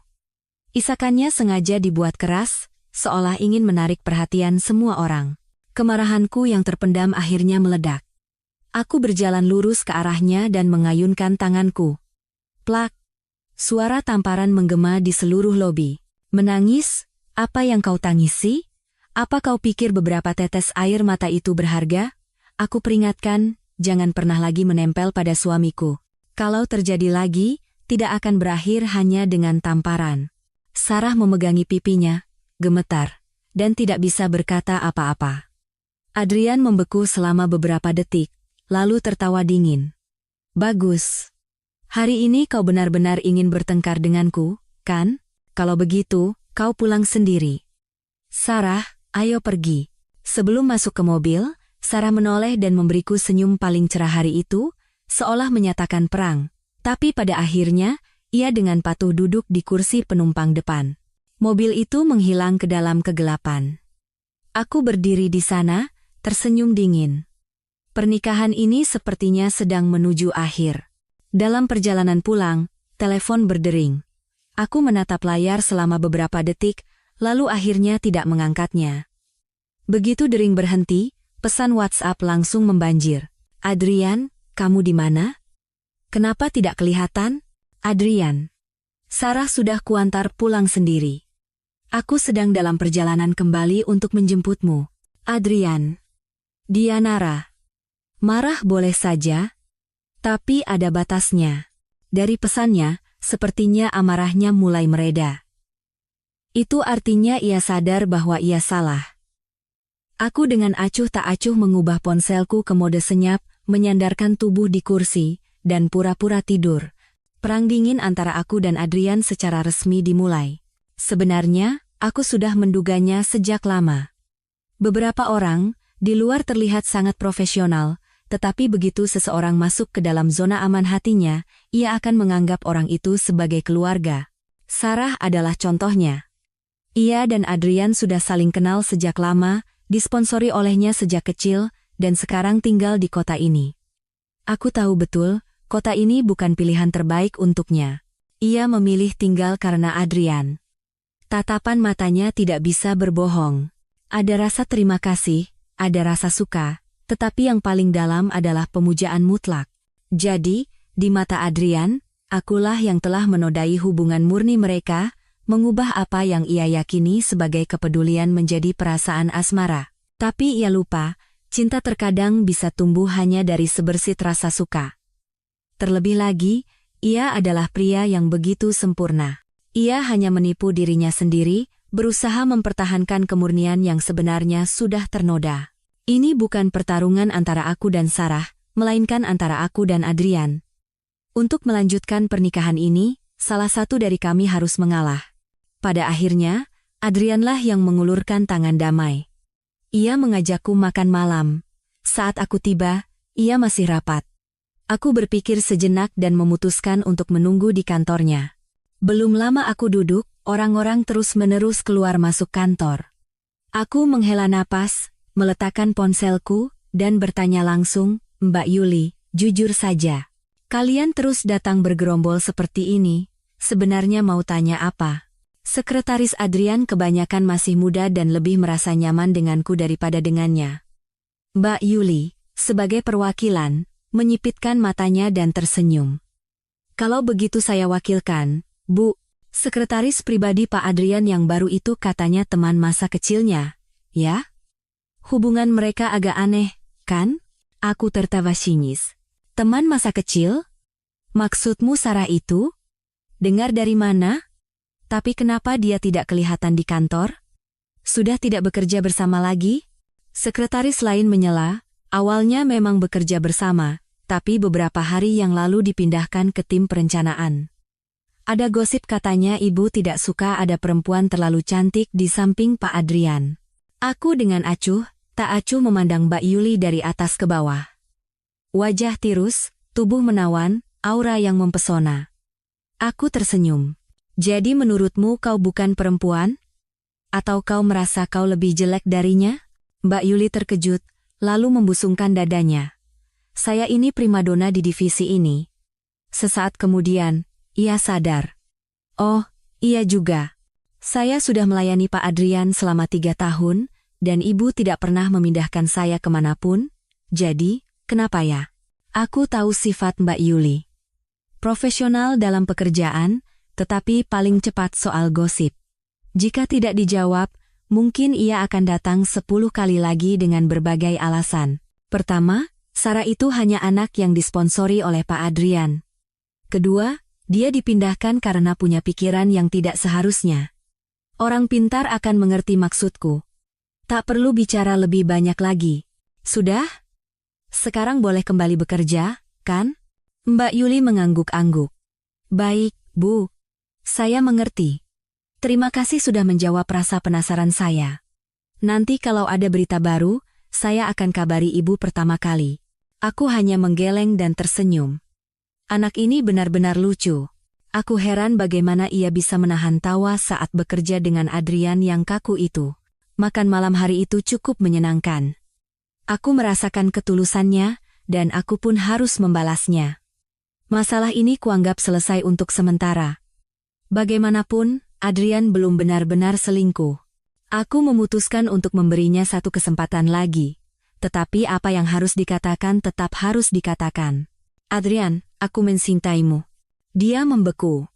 Isakannya sengaja dibuat keras, seolah ingin menarik perhatian semua orang. Kemarahanku yang terpendam akhirnya meledak. Aku berjalan lurus ke arahnya dan mengayunkan tanganku. Plak! Suara tamparan menggema di seluruh lobi. Menangis? Apa yang kau tangisi? Apa kau pikir beberapa tetes air mata itu berharga? Aku peringatkan, jangan pernah lagi menempel pada suamiku. Kalau terjadi lagi, tidak akan berakhir hanya dengan tamparan. Sarah memegangi pipinya, gemetar, dan tidak bisa berkata apa-apa. Adrian membeku selama beberapa detik, lalu tertawa dingin. Bagus. Hari ini kau benar-benar ingin bertengkar denganku, kan? Kalau begitu, kau pulang sendiri. Sarah, ayo pergi. Sebelum masuk ke mobil, Sarah menoleh dan memberiku senyum paling cerah hari itu, seolah menyatakan perang. Tapi pada akhirnya, ia dengan patuh duduk di kursi penumpang depan. Mobil itu menghilang ke dalam kegelapan. Aku berdiri di sana, tersenyum dingin. Pernikahan ini sepertinya sedang menuju akhir. Dalam perjalanan pulang, telepon berdering. Aku menatap layar selama beberapa detik, lalu akhirnya tidak mengangkatnya. Begitu dering berhenti, pesan WhatsApp langsung membanjir. Adrian, kamu di mana? Kenapa tidak kelihatan? Adrian. Sarah sudah kuantar pulang sendiri. Aku sedang dalam perjalanan kembali untuk menjemputmu. Adrian. Dianara. Marah boleh saja, tapi ada batasnya. Dari pesannya, sepertinya amarahnya mulai mereda. Itu artinya ia sadar bahwa ia salah. Aku dengan acuh tak acuh mengubah ponselku ke mode senyap, menyandarkan tubuh di kursi, dan pura-pura tidur. Perang dingin antara aku dan Adrian secara resmi dimulai. Sebenarnya, aku sudah menduganya sejak lama. Beberapa orang, di luar terlihat sangat profesional, tetapi begitu seseorang masuk ke dalam zona aman hatinya, ia akan menganggap orang itu sebagai keluarga. Sarah adalah contohnya. Ia dan Adrian sudah saling kenal sejak lama, disponsori olehnya sejak kecil, dan sekarang tinggal di kota ini. Aku tahu betul, kota ini bukan pilihan terbaik untuknya. Ia memilih tinggal karena Adrian. Tatapan matanya tidak bisa berbohong. Ada rasa terima kasih, ada rasa suka, tetapi yang paling dalam adalah pemujaan mutlak. Jadi, di mata Adrian, akulah yang telah menodai hubungan murni mereka, mengubah apa yang ia yakini sebagai kepedulian menjadi perasaan asmara. Tapi ia lupa, cinta terkadang bisa tumbuh hanya dari sebersit rasa suka. Terlebih lagi, ia adalah pria yang begitu sempurna. Ia hanya menipu dirinya sendiri, berusaha mempertahankan kemurnian yang sebenarnya sudah ternoda. Ini bukan pertarungan antara aku dan Sarah, melainkan antara aku dan Adrian. Untuk melanjutkan pernikahan ini, salah satu dari kami harus mengalah. Pada akhirnya, Adrianlah yang mengulurkan tangan damai. Ia mengajakku makan malam. Saat aku tiba, ia masih rapat. Aku berpikir sejenak dan memutuskan untuk menunggu di kantornya. Belum lama aku duduk, orang-orang terus-menerus keluar masuk kantor. Aku menghela napas, meletakkan ponselku, dan bertanya langsung, Mbak Yuli, jujur saja. Kalian terus datang bergerombol seperti ini, sebenarnya mau tanya apa? Sekretaris Adrian kebanyakan masih muda dan lebih merasa nyaman denganku daripada dengannya. Mbak Yuli, sebagai perwakilan, menyipitkan matanya dan tersenyum. Kalau begitu saya wakilkan, Bu. Sekretaris pribadi Pak Adrian yang baru itu katanya teman masa kecilnya, ya? Hubungan mereka agak aneh, kan? Aku tertawa sinis. Teman masa kecil? Maksudmu Sarah itu? Dengar dari mana? Tapi kenapa dia tidak kelihatan di kantor? Sudah tidak bekerja bersama lagi? Sekretaris lain menyela, awalnya memang bekerja bersama, tapi beberapa hari yang lalu dipindahkan ke tim perencanaan. Ada gosip katanya ibu tidak suka ada perempuan terlalu cantik di samping Pak Adrian. Aku dengan acuh, tak acuh memandang Mbak Yuli dari atas ke bawah. Wajah tirus, tubuh menawan, aura yang mempesona. Aku tersenyum. Jadi menurutmu kau bukan perempuan? Atau kau merasa kau lebih jelek darinya? Mbak Yuli terkejut, lalu membusungkan dadanya. Saya ini primadona di divisi ini. Sesaat kemudian, ia sadar. Oh, iya juga. Saya sudah melayani Pak Adrian selama 3 tahun, dan ibu tidak pernah memindahkan saya kemanapun, jadi, kenapa ya? Aku tahu sifat Mbak Yuli. Profesional dalam pekerjaan, tetapi paling cepat soal gosip. Jika tidak dijawab, mungkin ia akan datang 10 kali lagi dengan berbagai alasan. Pertama, Sarah itu hanya anak yang disponsori oleh Pak Adrian. Kedua, dia dipindahkan karena punya pikiran yang tidak seharusnya. Orang pintar akan mengerti maksudku. Tak perlu bicara lebih banyak lagi. Sudah? Sekarang boleh kembali bekerja, kan? Mbak Yuli mengangguk-angguk. Baik, Bu. Saya mengerti. Terima kasih sudah menjawab rasa penasaran saya. Nanti kalau ada berita baru, saya akan kabari ibu pertama kali. Aku hanya menggeleng dan tersenyum. Anak ini benar-benar lucu. Aku heran bagaimana ia bisa menahan tawa saat bekerja dengan Adrian yang kaku itu. Makan malam hari itu cukup menyenangkan. Aku merasakan ketulusannya, dan aku pun harus membalasnya. Masalah ini kuanggap selesai untuk sementara. Bagaimanapun, Adrian belum benar-benar selingkuh. Aku memutuskan untuk memberinya satu kesempatan lagi. Tetapi apa yang harus dikatakan tetap harus dikatakan. Adrian, aku mencintaimu. Dia membeku.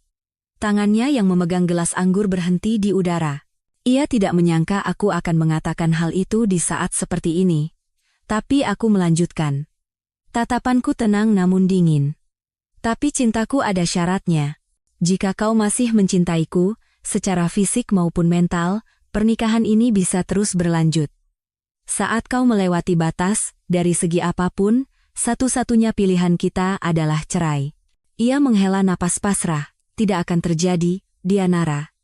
Tangannya yang memegang gelas anggur berhenti di udara. Ia tidak menyangka aku akan mengatakan hal itu di saat seperti ini. Tapi aku melanjutkan. Tatapanku tenang namun dingin. Tapi cintaku ada syaratnya. Jika kau masih mencintaiku, secara fisik maupun mental, pernikahan ini bisa terus berlanjut. Saat kau melewati batas, dari segi apapun, satu-satunya pilihan kita adalah cerai. Ia menghela napas pasrah. Tidak akan terjadi, Dianara.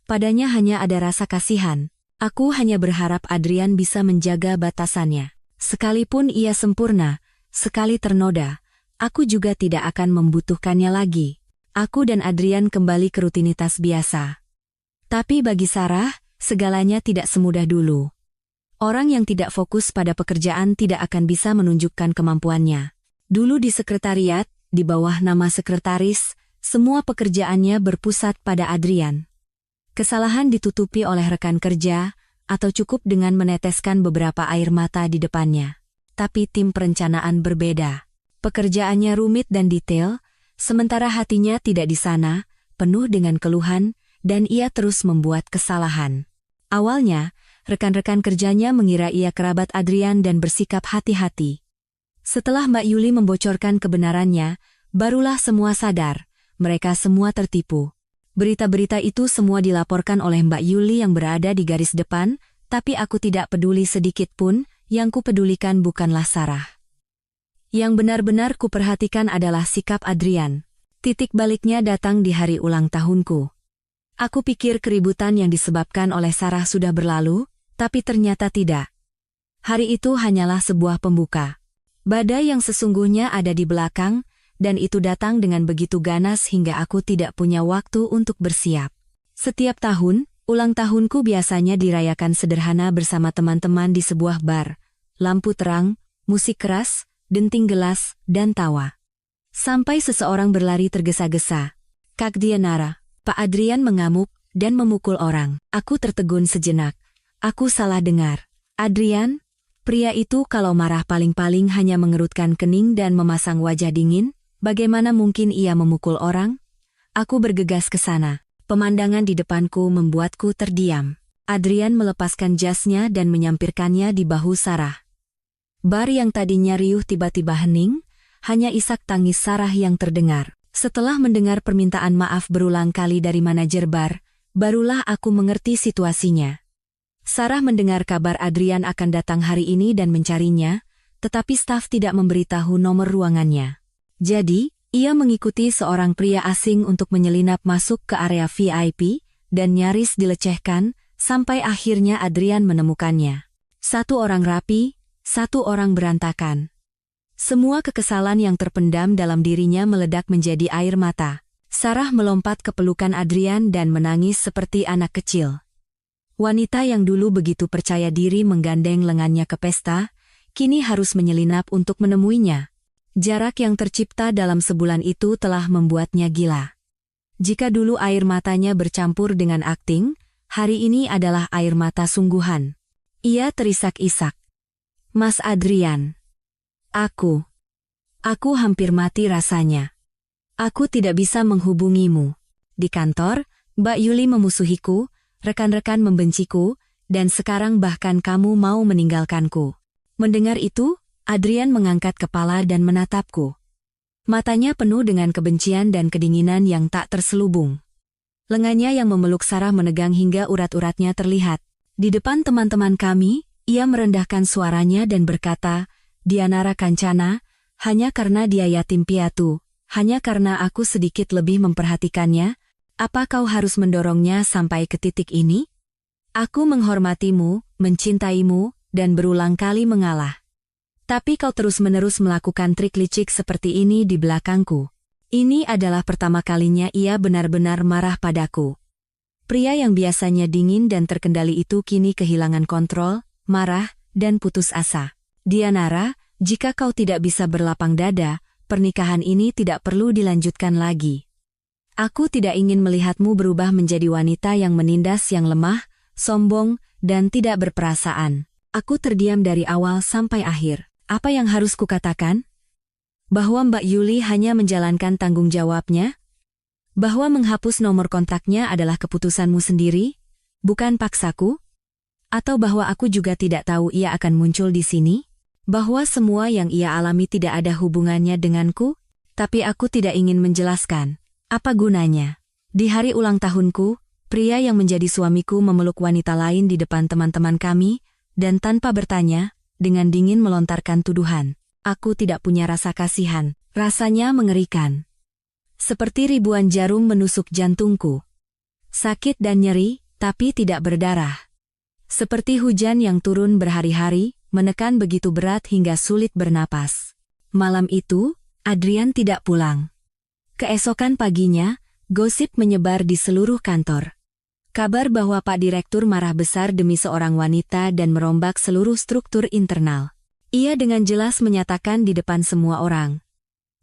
Padanya hanya ada rasa kasihan. Aku hanya berharap Adrian bisa menjaga batasannya. Sekalipun ia sempurna, sekali ternoda, aku juga tidak akan membutuhkannya lagi. Aku dan Adrian kembali ke rutinitas biasa. Tapi bagi Sarah, segalanya tidak semudah dulu. Orang yang tidak fokus pada pekerjaan tidak akan bisa menunjukkan kemampuannya. Dulu di sekretariat, di bawah nama sekretaris, semua pekerjaannya berpusat pada Adrian. Kesalahan ditutupi oleh rekan kerja, atau cukup dengan meneteskan beberapa air mata di depannya. Tapi tim perencanaan berbeda. Pekerjaannya rumit dan detail, sementara hatinya tidak di sana, penuh dengan keluhan, dan ia terus membuat kesalahan. Awalnya, rekan-rekan kerjanya mengira ia kerabat Adrian dan bersikap hati-hati. Setelah Mbak Yuli membocorkan kebenarannya, barulah semua sadar, mereka semua tertipu. Berita-berita itu semua dilaporkan oleh Mbak Yuli yang berada di garis depan, tapi aku tidak peduli sedikit pun, yang kupedulikan bukanlah Sarah. Yang benar-benar kuperhatikan adalah sikap Adrian. Titik baliknya datang di hari ulang tahunku. Aku pikir keributan yang disebabkan oleh Sarah sudah berlalu, tapi ternyata tidak. Hari itu hanyalah sebuah pembuka. Badai yang sesungguhnya ada di belakang, dan itu datang dengan begitu ganas hingga aku tidak punya waktu untuk bersiap. Setiap tahun, ulang tahunku biasanya dirayakan sederhana bersama teman-teman di sebuah bar. Lampu terang, musik keras, denting gelas, dan tawa. Sampai seseorang berlari tergesa-gesa. Kak Dianara, Pak Adrian mengamuk dan memukul orang. Aku tertegun sejenak. Aku salah dengar. Adrian? Pria itu kalau marah paling-paling hanya mengerutkan kening dan memasang wajah dingin. Bagaimana mungkin ia memukul orang? Aku bergegas ke sana. Pemandangan di depanku membuatku terdiam. Adrian melepaskan jasnya dan menyampirkannya di bahu Sarah. Bar yang tadinya riuh tiba-tiba hening, hanya isak tangis Sarah yang terdengar. Setelah mendengar permintaan maaf berulang kali dari manajer bar, barulah aku mengerti situasinya. Sarah mendengar kabar Adrian akan datang hari ini dan mencarinya, tetapi staf tidak memberitahu nomor ruangannya. Jadi, ia mengikuti seorang pria asing untuk menyelinap masuk ke area VIP, dan nyaris dilecehkan, sampai akhirnya Adrian menemukannya. Satu orang rapi, satu orang berantakan. Semua kekesalan yang terpendam dalam dirinya meledak menjadi air mata. Sarah melompat ke pelukan Adrian dan menangis seperti anak kecil. Wanita yang dulu begitu percaya diri menggandeng lengannya ke pesta, kini harus menyelinap untuk menemuinya. Jarak yang tercipta dalam sebulan itu telah membuatnya gila. Jika dulu air matanya bercampur dengan akting, hari ini adalah air mata sungguhan. Ia terisak-isak. Mas Adrian. Aku hampir mati rasanya. Aku tidak bisa menghubungimu. Di kantor, Mbak Yuli memusuhiku, rekan-rekan membenciku, dan sekarang bahkan kamu mau meninggalkanku. Mendengar itu, Adrian mengangkat kepala dan menatapku. Matanya penuh dengan kebencian dan kedinginan yang tak terselubung. Lengannya yang memeluk Sarah menegang hingga urat-uratnya terlihat. Di depan teman-teman kami, ia merendahkan suaranya dan berkata, Dianara Kancana, hanya karena dia yatim piatu, hanya karena aku sedikit lebih memperhatikannya, apa kau harus mendorongnya sampai ke titik ini? Aku menghormatimu, mencintaimu, dan berulang kali mengalah. Tapi kau terus-menerus melakukan trik licik seperti ini di belakangku. Ini adalah pertama kalinya ia benar-benar marah padaku. Pria yang biasanya dingin dan terkendali itu kini kehilangan kontrol, marah, dan putus asa. Dianara, jika kau tidak bisa berlapang dada, pernikahan ini tidak perlu dilanjutkan lagi. Aku tidak ingin melihatmu berubah menjadi wanita yang menindas yang lemah, sombong, dan tidak berperasaan. Aku terdiam dari awal sampai akhir. Apa yang harus kukatakan? Bahwa Mbak Yuli hanya menjalankan tanggung jawabnya? Bahwa menghapus nomor kontaknya adalah keputusanmu sendiri, bukan paksaku? Atau bahwa aku juga tidak tahu ia akan muncul di sini? Bahwa semua yang ia alami tidak ada hubungannya denganku? Tapi aku tidak ingin menjelaskan. Apa gunanya? Di hari ulang tahunku, pria yang menjadi suamiku memeluk wanita lain di depan teman-teman kami, dan tanpa bertanya, dengan dingin melontarkan tuduhan. Aku tidak punya rasa kasihan, rasanya mengerikan. Seperti ribuan jarum menusuk jantungku. Sakit dan nyeri, tapi tidak berdarah. Seperti hujan yang turun berhari-hari, menekan begitu berat hingga sulit bernapas. Malam itu, Adrian tidak pulang. Keesokan paginya, gosip menyebar di seluruh kantor. Kabar bahwa Pak Direktur marah besar demi seorang wanita dan merombak seluruh struktur internal. Ia dengan jelas menyatakan di depan semua orang.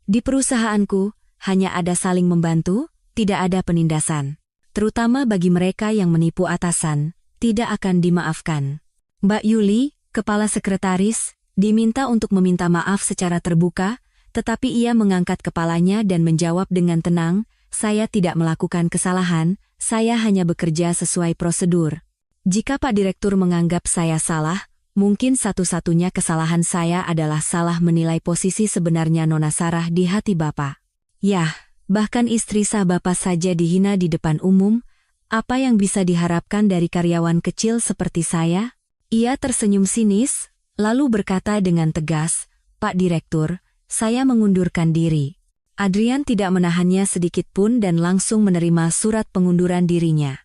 Di perusahaanku, hanya ada saling membantu, tidak ada penindasan. Terutama bagi mereka yang menipu atasan, tidak akan dimaafkan. Mbak Yuli, kepala sekretaris, diminta untuk meminta maaf secara terbuka, tetapi ia mengangkat kepalanya dan menjawab dengan tenang, saya tidak melakukan kesalahan, saya hanya bekerja sesuai prosedur. Jika Pak Direktur menganggap saya salah, mungkin satu-satunya kesalahan saya adalah salah menilai posisi sebenarnya Nona Sarah di hati Bapak. Yah, bahkan istri sah Bapak saja dihina di depan umum, apa yang bisa diharapkan dari karyawan kecil seperti saya? Ia tersenyum sinis, lalu berkata dengan tegas, Pak Direktur, saya mengundurkan diri. Adrian tidak menahannya sedikit pun dan langsung menerima surat pengunduran dirinya.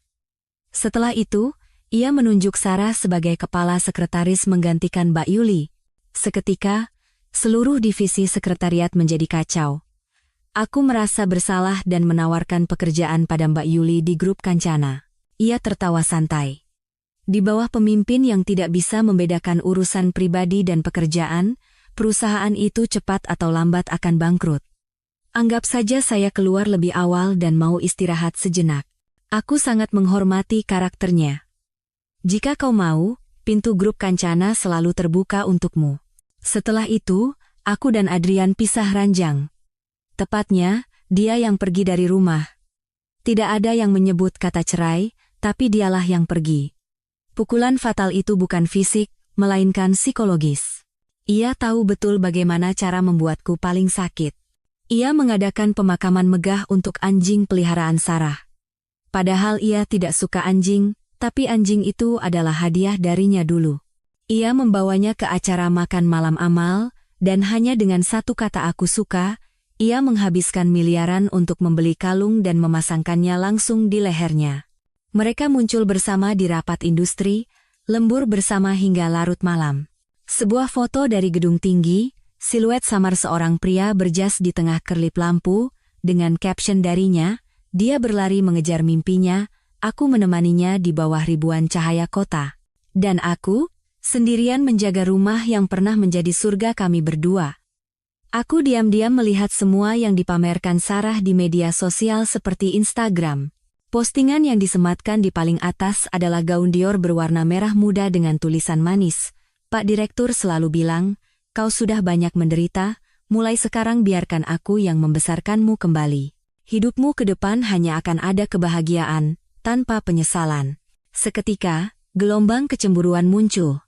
Setelah itu, ia menunjuk Sarah sebagai kepala sekretaris menggantikan Mbak Yuli. Seketika, seluruh divisi sekretariat menjadi kacau. Aku merasa bersalah dan menawarkan pekerjaan pada Mbak Yuli di grup Kancana. Ia tertawa santai. Di bawah pemimpin yang tidak bisa membedakan urusan pribadi dan pekerjaan, perusahaan itu cepat atau lambat akan bangkrut. Anggap saja saya keluar lebih awal dan mau istirahat sejenak. Aku sangat menghormati karakternya. Jika kau mau, pintu grup Kancana selalu terbuka untukmu. Setelah itu, aku dan Adrian pisah ranjang. Tepatnya, dia yang pergi dari rumah. Tidak ada yang menyebut kata cerai, tapi dialah yang pergi. Pukulan fatal itu bukan fisik, melainkan psikologis. Ia tahu betul bagaimana cara membuatku paling sakit. Ia mengadakan pemakaman megah untuk anjing peliharaan Sarah. Padahal ia tidak suka anjing, tapi anjing itu adalah hadiah darinya dulu. Ia membawanya ke acara makan malam amal, dan hanya dengan satu kata aku suka, ia menghabiskan miliaran untuk membeli kalung dan memasangkannya langsung di lehernya. Mereka muncul bersama di rapat industri, lembur bersama hingga larut malam. Sebuah foto dari gedung tinggi, siluet samar seorang pria berjas di tengah kerlip lampu, dengan caption darinya, dia berlari mengejar mimpinya, aku menemaninya di bawah ribuan cahaya kota. Dan aku, sendirian menjaga rumah yang pernah menjadi surga kami berdua. Aku diam-diam melihat semua yang dipamerkan Sarah di media sosial seperti Instagram. Postingan yang disematkan di paling atas adalah gaun Dior berwarna merah muda dengan tulisan manis. Pak Direktur selalu bilang, kau sudah banyak menderita, mulai sekarang biarkan aku yang membesarkanmu kembali. Hidupmu ke depan hanya akan ada kebahagiaan, tanpa penyesalan. Seketika, gelombang kecemburuan muncul.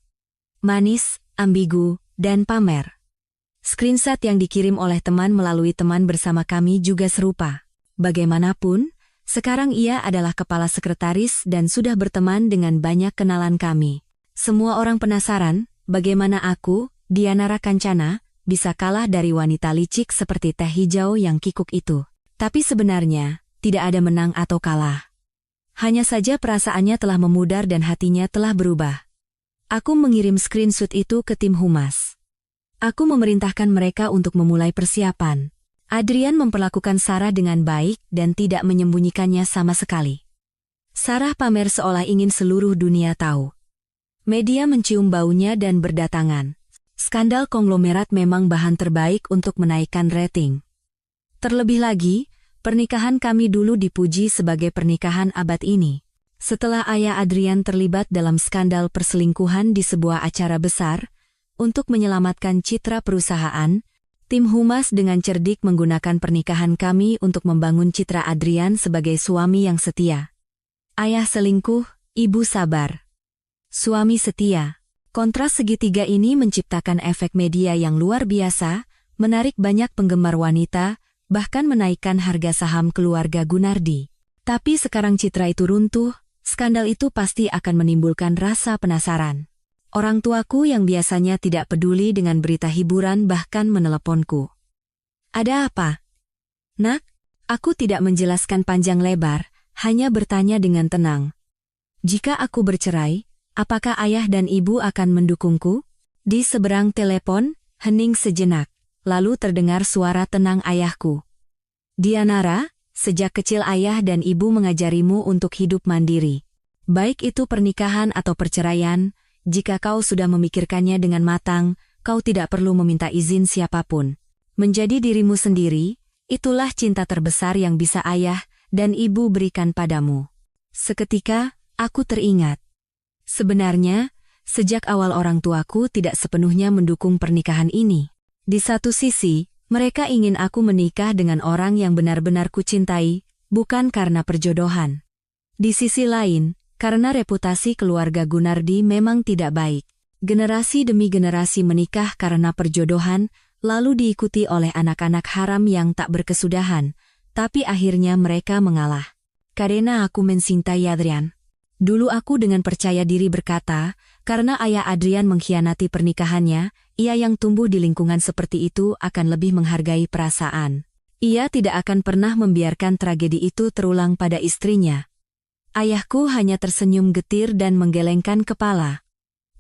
Manis, ambigu, dan pamer. Screenshot yang dikirim oleh teman melalui teman bersama kami juga serupa. Bagaimanapun, sekarang ia adalah kepala sekretaris dan sudah berteman dengan banyak kenalan kami. Semua orang penasaran, bagaimana aku, Dianara Kancana, bisa kalah dari wanita licik seperti teh hijau yang kikuk itu. Tapi sebenarnya, tidak ada menang atau kalah. Hanya saja perasaannya telah memudar dan hatinya telah berubah. Aku mengirim screenshot itu ke tim humas. Aku memerintahkan mereka untuk memulai persiapan. Adrian memperlakukan Sarah dengan baik dan tidak menyembunyikannya sama sekali. Sarah pamer seolah ingin seluruh dunia tahu. Media mencium baunya dan berdatangan. Skandal konglomerat memang bahan terbaik untuk menaikkan rating. Terlebih lagi, pernikahan kami dulu dipuji sebagai pernikahan abad ini. Setelah ayah Adrian terlibat dalam skandal perselingkuhan di sebuah acara besar, untuk menyelamatkan citra perusahaan, tim humas dengan cerdik menggunakan pernikahan kami untuk membangun citra Adrian sebagai suami yang setia. Ayah selingkuh, ibu sabar. Suami setia. Kontras segitiga ini menciptakan efek media yang luar biasa, menarik banyak penggemar wanita, bahkan menaikkan harga saham keluarga Gunardi. Tapi sekarang citra itu runtuh, skandal itu pasti akan menimbulkan rasa penasaran. Orang tuaku yang biasanya tidak peduli dengan berita hiburan bahkan meneleponku. Ada apa? Nak, aku tidak menjelaskan panjang lebar, hanya bertanya dengan tenang. Jika aku bercerai, apakah ayah dan ibu akan mendukungku? Di seberang telepon, hening sejenak, lalu terdengar suara tenang ayahku. Dianara, sejak kecil ayah dan ibu mengajarimu untuk hidup mandiri. Baik itu pernikahan atau perceraian, jika kau sudah memikirkannya dengan matang, kau tidak perlu meminta izin siapapun. Menjadi dirimu sendiri, itulah cinta terbesar yang bisa ayah dan ibu berikan padamu. Seketika, aku teringat. Sebenarnya, sejak awal orang tuaku tidak sepenuhnya mendukung pernikahan ini. Di satu sisi, mereka ingin aku menikah dengan orang yang benar-benar kucintai, bukan karena perjodohan. Di sisi lain, karena reputasi keluarga Gunardi memang tidak baik. Generasi demi generasi menikah karena perjodohan, lalu diikuti oleh anak-anak haram yang tak berkesudahan, tapi akhirnya mereka mengalah. Karena aku mencintai Adrian. Dulu aku dengan percaya diri berkata, karena ayah Adrian mengkhianati pernikahannya, ia yang tumbuh di lingkungan seperti itu akan lebih menghargai perasaan. Ia tidak akan pernah membiarkan tragedi itu terulang pada istrinya. Ayahku hanya tersenyum getir dan menggelengkan kepala.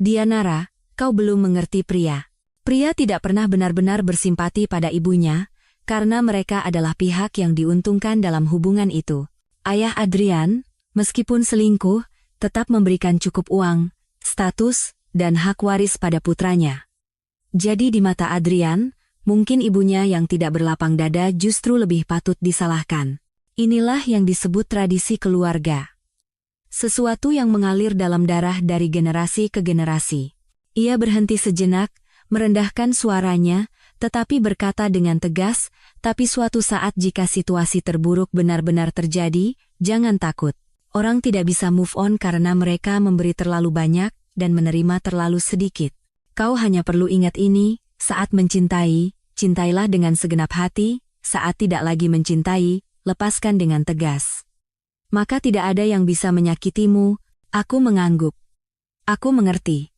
Dianara, kau belum mengerti pria. Pria tidak pernah benar-benar bersimpati pada ibunya, karena mereka adalah pihak yang diuntungkan dalam hubungan itu. Ayah Adrian, meskipun selingkuh, tetap memberikan cukup uang, status, dan hak waris pada putranya. Jadi di mata Adrian, mungkin ibunya yang tidak berlapang dada justru lebih patut disalahkan. Inilah yang disebut tradisi keluarga. Sesuatu yang mengalir dalam darah dari generasi ke generasi. Ia berhenti sejenak, merendahkan suaranya, tetapi berkata dengan tegas, tapi suatu saat jika situasi terburuk benar-benar terjadi, jangan takut. Orang tidak bisa move on karena mereka memberi terlalu banyak dan menerima terlalu sedikit. Kau hanya perlu ingat ini, saat mencintai, cintailah dengan segenap hati, saat tidak lagi mencintai, lepaskan dengan tegas. Maka tidak ada yang bisa menyakitimu, aku mengangguk. Aku mengerti.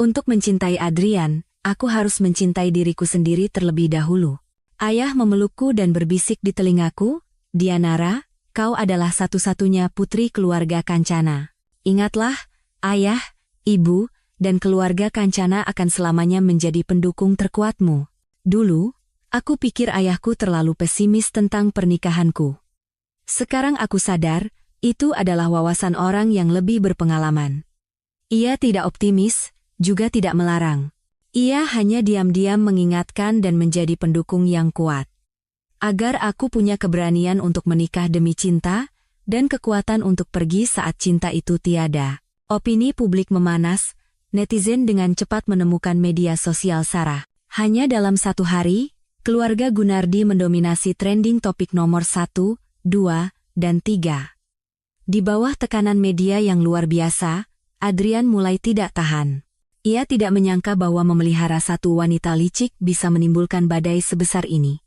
Untuk mencintai Adrian, aku harus mencintai diriku sendiri terlebih dahulu. Ayah memelukku dan berbisik di telingaku, Dianara, kau adalah satu-satunya putri keluarga Kancana. Ingatlah, ayah, ibu, dan keluarga Kancana akan selamanya menjadi pendukung terkuatmu. Dulu, aku pikir ayahku terlalu pesimis tentang pernikahanku. Sekarang aku sadar, itu adalah wawasan orang yang lebih berpengalaman. Ia tidak optimis, juga tidak melarang. Ia hanya diam-diam mengingatkan dan menjadi pendukung yang kuat. Agar aku punya keberanian untuk menikah demi cinta, dan kekuatan untuk pergi saat cinta itu tiada. Opini publik memanas, netizen dengan cepat menemukan media sosial Sarah. Hanya dalam 1 hari, keluarga Gunardi mendominasi trending topik nomor 1, 2, dan 3. Di bawah tekanan media yang luar biasa, Adrian mulai tidak tahan. Ia tidak menyangka bahwa memelihara satu wanita licik bisa menimbulkan badai sebesar ini.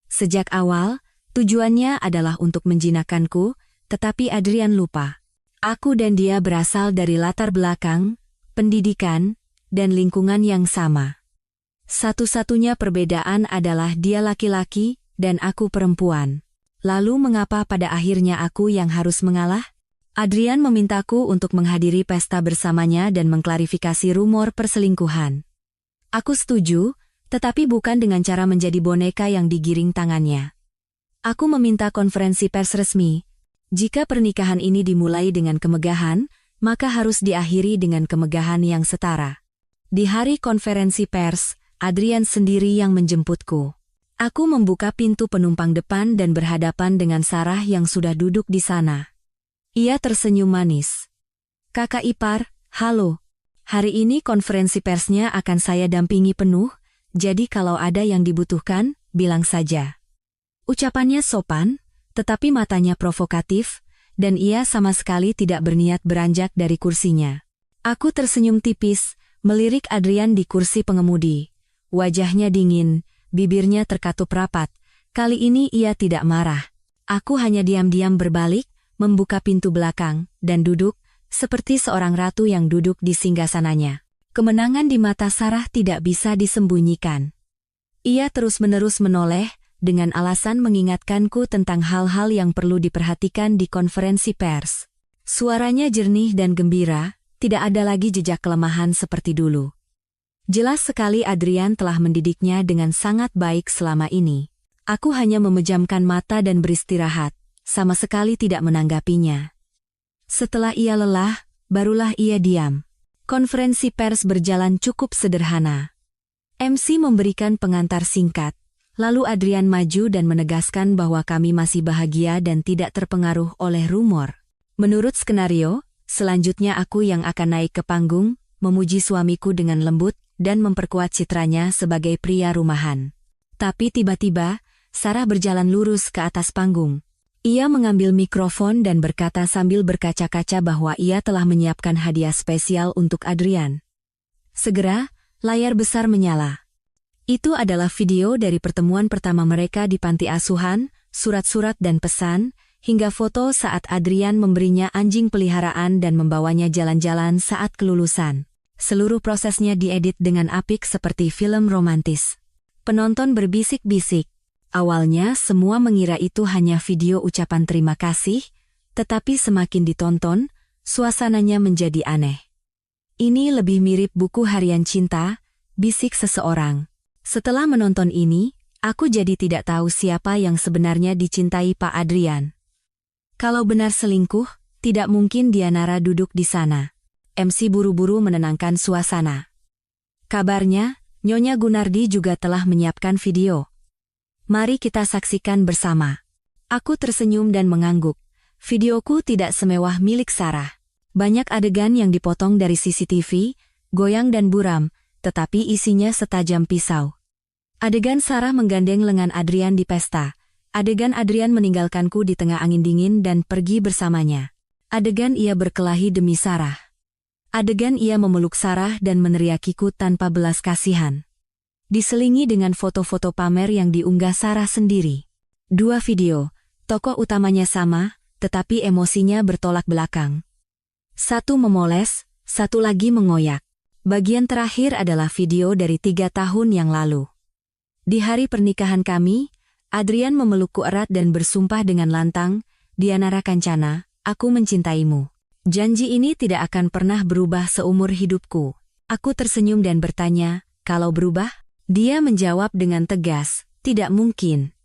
Sejak awal, tujuannya adalah untuk menjinakkanku, tetapi Adrian lupa. Aku dan dia berasal dari latar belakang, pendidikan, dan lingkungan yang sama. Satu-satunya perbedaan adalah dia laki-laki dan aku perempuan. Lalu mengapa pada akhirnya aku yang harus mengalah? Adrian memintaku untuk menghadiri pesta bersamanya dan mengklarifikasi rumor perselingkuhan. Aku setuju, tetapi bukan dengan cara menjadi boneka yang digiring tangannya. Aku meminta konferensi pers resmi. Jika pernikahan ini dimulai dengan kemegahan, maka harus diakhiri dengan kemegahan yang setara. Di hari konferensi pers, Adrian sendiri yang menjemputku. Aku membuka pintu penumpang depan dan berhadapan dengan Sarah yang sudah duduk di sana. Ia tersenyum manis. Kakak ipar, halo. Hari ini konferensi persnya akan saya dampingi penuh, jadi kalau ada yang dibutuhkan, bilang saja. Ucapannya sopan, tetapi matanya provokatif, dan ia sama sekali tidak berniat beranjak dari kursinya. Aku tersenyum tipis, melirik Adrian di kursi pengemudi. Wajahnya dingin, bibirnya terkatup rapat. Kali ini ia tidak marah. Aku hanya diam-diam berbalik, membuka pintu belakang, dan duduk, seperti seorang ratu yang duduk di singgasananya. Kemenangan di mata Sarah tidak bisa disembunyikan. Ia terus-menerus menoleh, dengan alasan mengingatkanku tentang hal-hal yang perlu diperhatikan di konferensi pers. Suaranya jernih dan gembira, tidak ada lagi jejak kelemahan seperti dulu. Jelas sekali Adrian telah mendidiknya dengan sangat baik selama ini. Aku hanya memejamkan mata dan beristirahat, sama sekali tidak menanggapinya. Setelah ia lelah, barulah ia diam. Konferensi pers berjalan cukup sederhana. MC memberikan pengantar singkat, lalu Adrian maju dan menegaskan bahwa kami masih bahagia dan tidak terpengaruh oleh rumor. Menurut skenario, selanjutnya aku yang akan naik ke panggung, memuji suamiku dengan lembut, dan memperkuat citranya sebagai pria rumahan. Tapi tiba-tiba, Sarah berjalan lurus ke atas panggung. Ia mengambil mikrofon dan berkata sambil berkaca-kaca bahwa ia telah menyiapkan hadiah spesial untuk Adrian. Segera, layar besar menyala. Itu adalah video dari pertemuan pertama mereka di panti asuhan, surat-surat dan pesan, hingga foto saat Adrian memberinya anjing peliharaan dan membawanya jalan-jalan saat kelulusan. Seluruh prosesnya diedit dengan apik seperti film romantis. Penonton berbisik-bisik. Awalnya semua mengira itu hanya video ucapan terima kasih, tetapi semakin ditonton, suasananya menjadi aneh. Ini lebih mirip buku harian cinta, bisik seseorang. Setelah menonton ini, aku jadi tidak tahu siapa yang sebenarnya dicintai Pak Adrian. Kalau benar selingkuh, tidak mungkin Dianara duduk di sana. MC buru-buru menenangkan suasana. Kabarnya, Nyonya Gunardi juga telah menyiapkan video. Mari kita saksikan bersama. Aku tersenyum dan mengangguk. Videoku tidak semewah milik Sarah. Banyak adegan yang dipotong dari CCTV, goyang dan buram, tetapi isinya setajam pisau. Adegan Sarah menggandeng lengan Adrian di pesta. Adegan Adrian meninggalkanku di tengah angin dingin dan pergi bersamanya. Adegan ia berkelahi demi Sarah. Adegan ia memeluk Sarah dan meneriakiku tanpa belas kasihan. Diselingi dengan foto-foto pamer yang diunggah Sarah sendiri. 2 video, tokoh utamanya sama, tetapi emosinya bertolak belakang. Satu memoles, satu lagi mengoyak. Bagian terakhir adalah video dari 3 tahun yang lalu. Di hari pernikahan kami, Adrian memelukku erat dan bersumpah dengan lantang, Dianara Kancana, aku mencintaimu. Janji ini tidak akan pernah berubah seumur hidupku. Aku tersenyum dan bertanya, kalau berubah? Dia menjawab dengan tegas, tidak mungkin.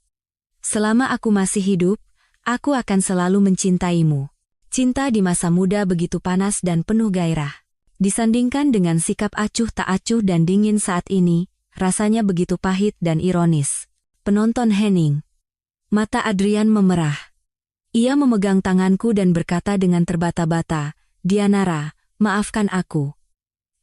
Selama aku masih hidup, aku akan selalu mencintaimu. Cinta di masa muda begitu panas dan penuh gairah. Disandingkan dengan sikap acuh tak acuh dan dingin saat ini, rasanya begitu pahit dan ironis. Penonton hening. Mata Adrian memerah. Ia memegang tanganku dan berkata dengan terbata-bata, "Dianara, maafkan aku.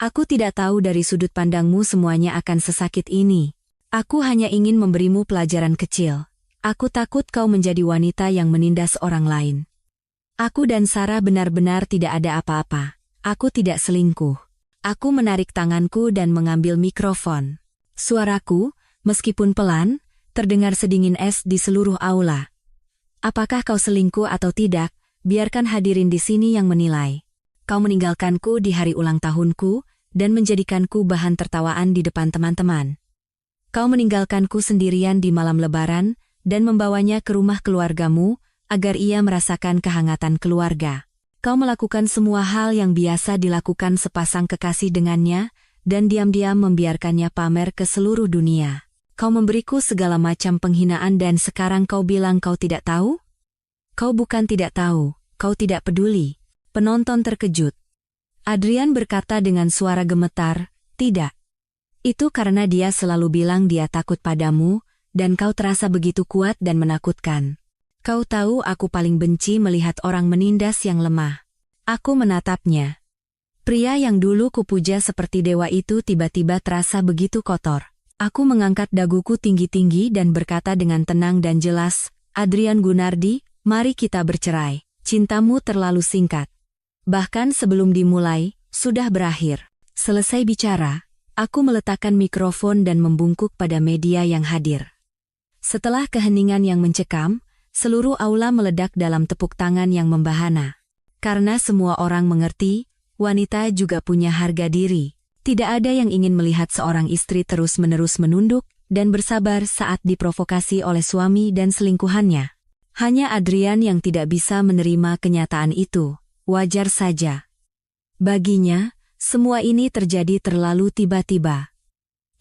Aku tidak tahu dari sudut pandangmu semuanya akan sesakit ini. Aku hanya ingin memberimu pelajaran kecil. Aku takut kau menjadi wanita yang menindas orang lain. Aku dan Sarah benar-benar tidak ada apa-apa. Aku tidak selingkuh." Aku menarik tanganku dan mengambil mikrofon. Suaraku, meskipun pelan, terdengar sedingin es di seluruh aula. "Apakah kau selingkuh atau tidak, biarkan hadirin di sini yang menilai. Kau meninggalkanku di hari ulang tahunku, dan menjadikanku bahan tertawaan di depan teman-teman. Kau meninggalkanku sendirian di malam lebaran, dan membawanya ke rumah keluargamu, agar ia merasakan kehangatan keluarga. Kau melakukan semua hal yang biasa dilakukan sepasang kekasih dengannya, dan diam-diam membiarkannya pamer ke seluruh dunia. Kau memberiku segala macam penghinaan dan sekarang kau bilang kau tidak tahu? Kau bukan tidak tahu, kau tidak peduli." Penonton terkejut. Adrian berkata dengan suara gemetar, "Tidak. Itu karena dia selalu bilang dia takut padamu, dan kau terasa begitu kuat dan menakutkan. Kau tahu aku paling benci melihat orang menindas yang lemah." Aku menatapnya. Pria yang dulu kupuja seperti dewa itu tiba-tiba terasa begitu kotor. Aku mengangkat daguku tinggi-tinggi dan berkata dengan tenang dan jelas, "Adrian Gunardi, mari kita bercerai. Cintamu terlalu singkat." Bahkan sebelum dimulai, sudah berakhir. Selesai bicara, aku meletakkan mikrofon dan membungkuk pada media yang hadir. Setelah keheningan yang mencekam, seluruh aula meledak dalam tepuk tangan yang membahana. Karena semua orang mengerti, wanita juga punya harga diri. Tidak ada yang ingin melihat seorang istri terus-menerus menunduk dan bersabar saat diprovokasi oleh suami dan selingkuhannya. Hanya Adrian yang tidak bisa menerima kenyataan itu. Wajar saja. Baginya, semua ini terjadi terlalu tiba-tiba.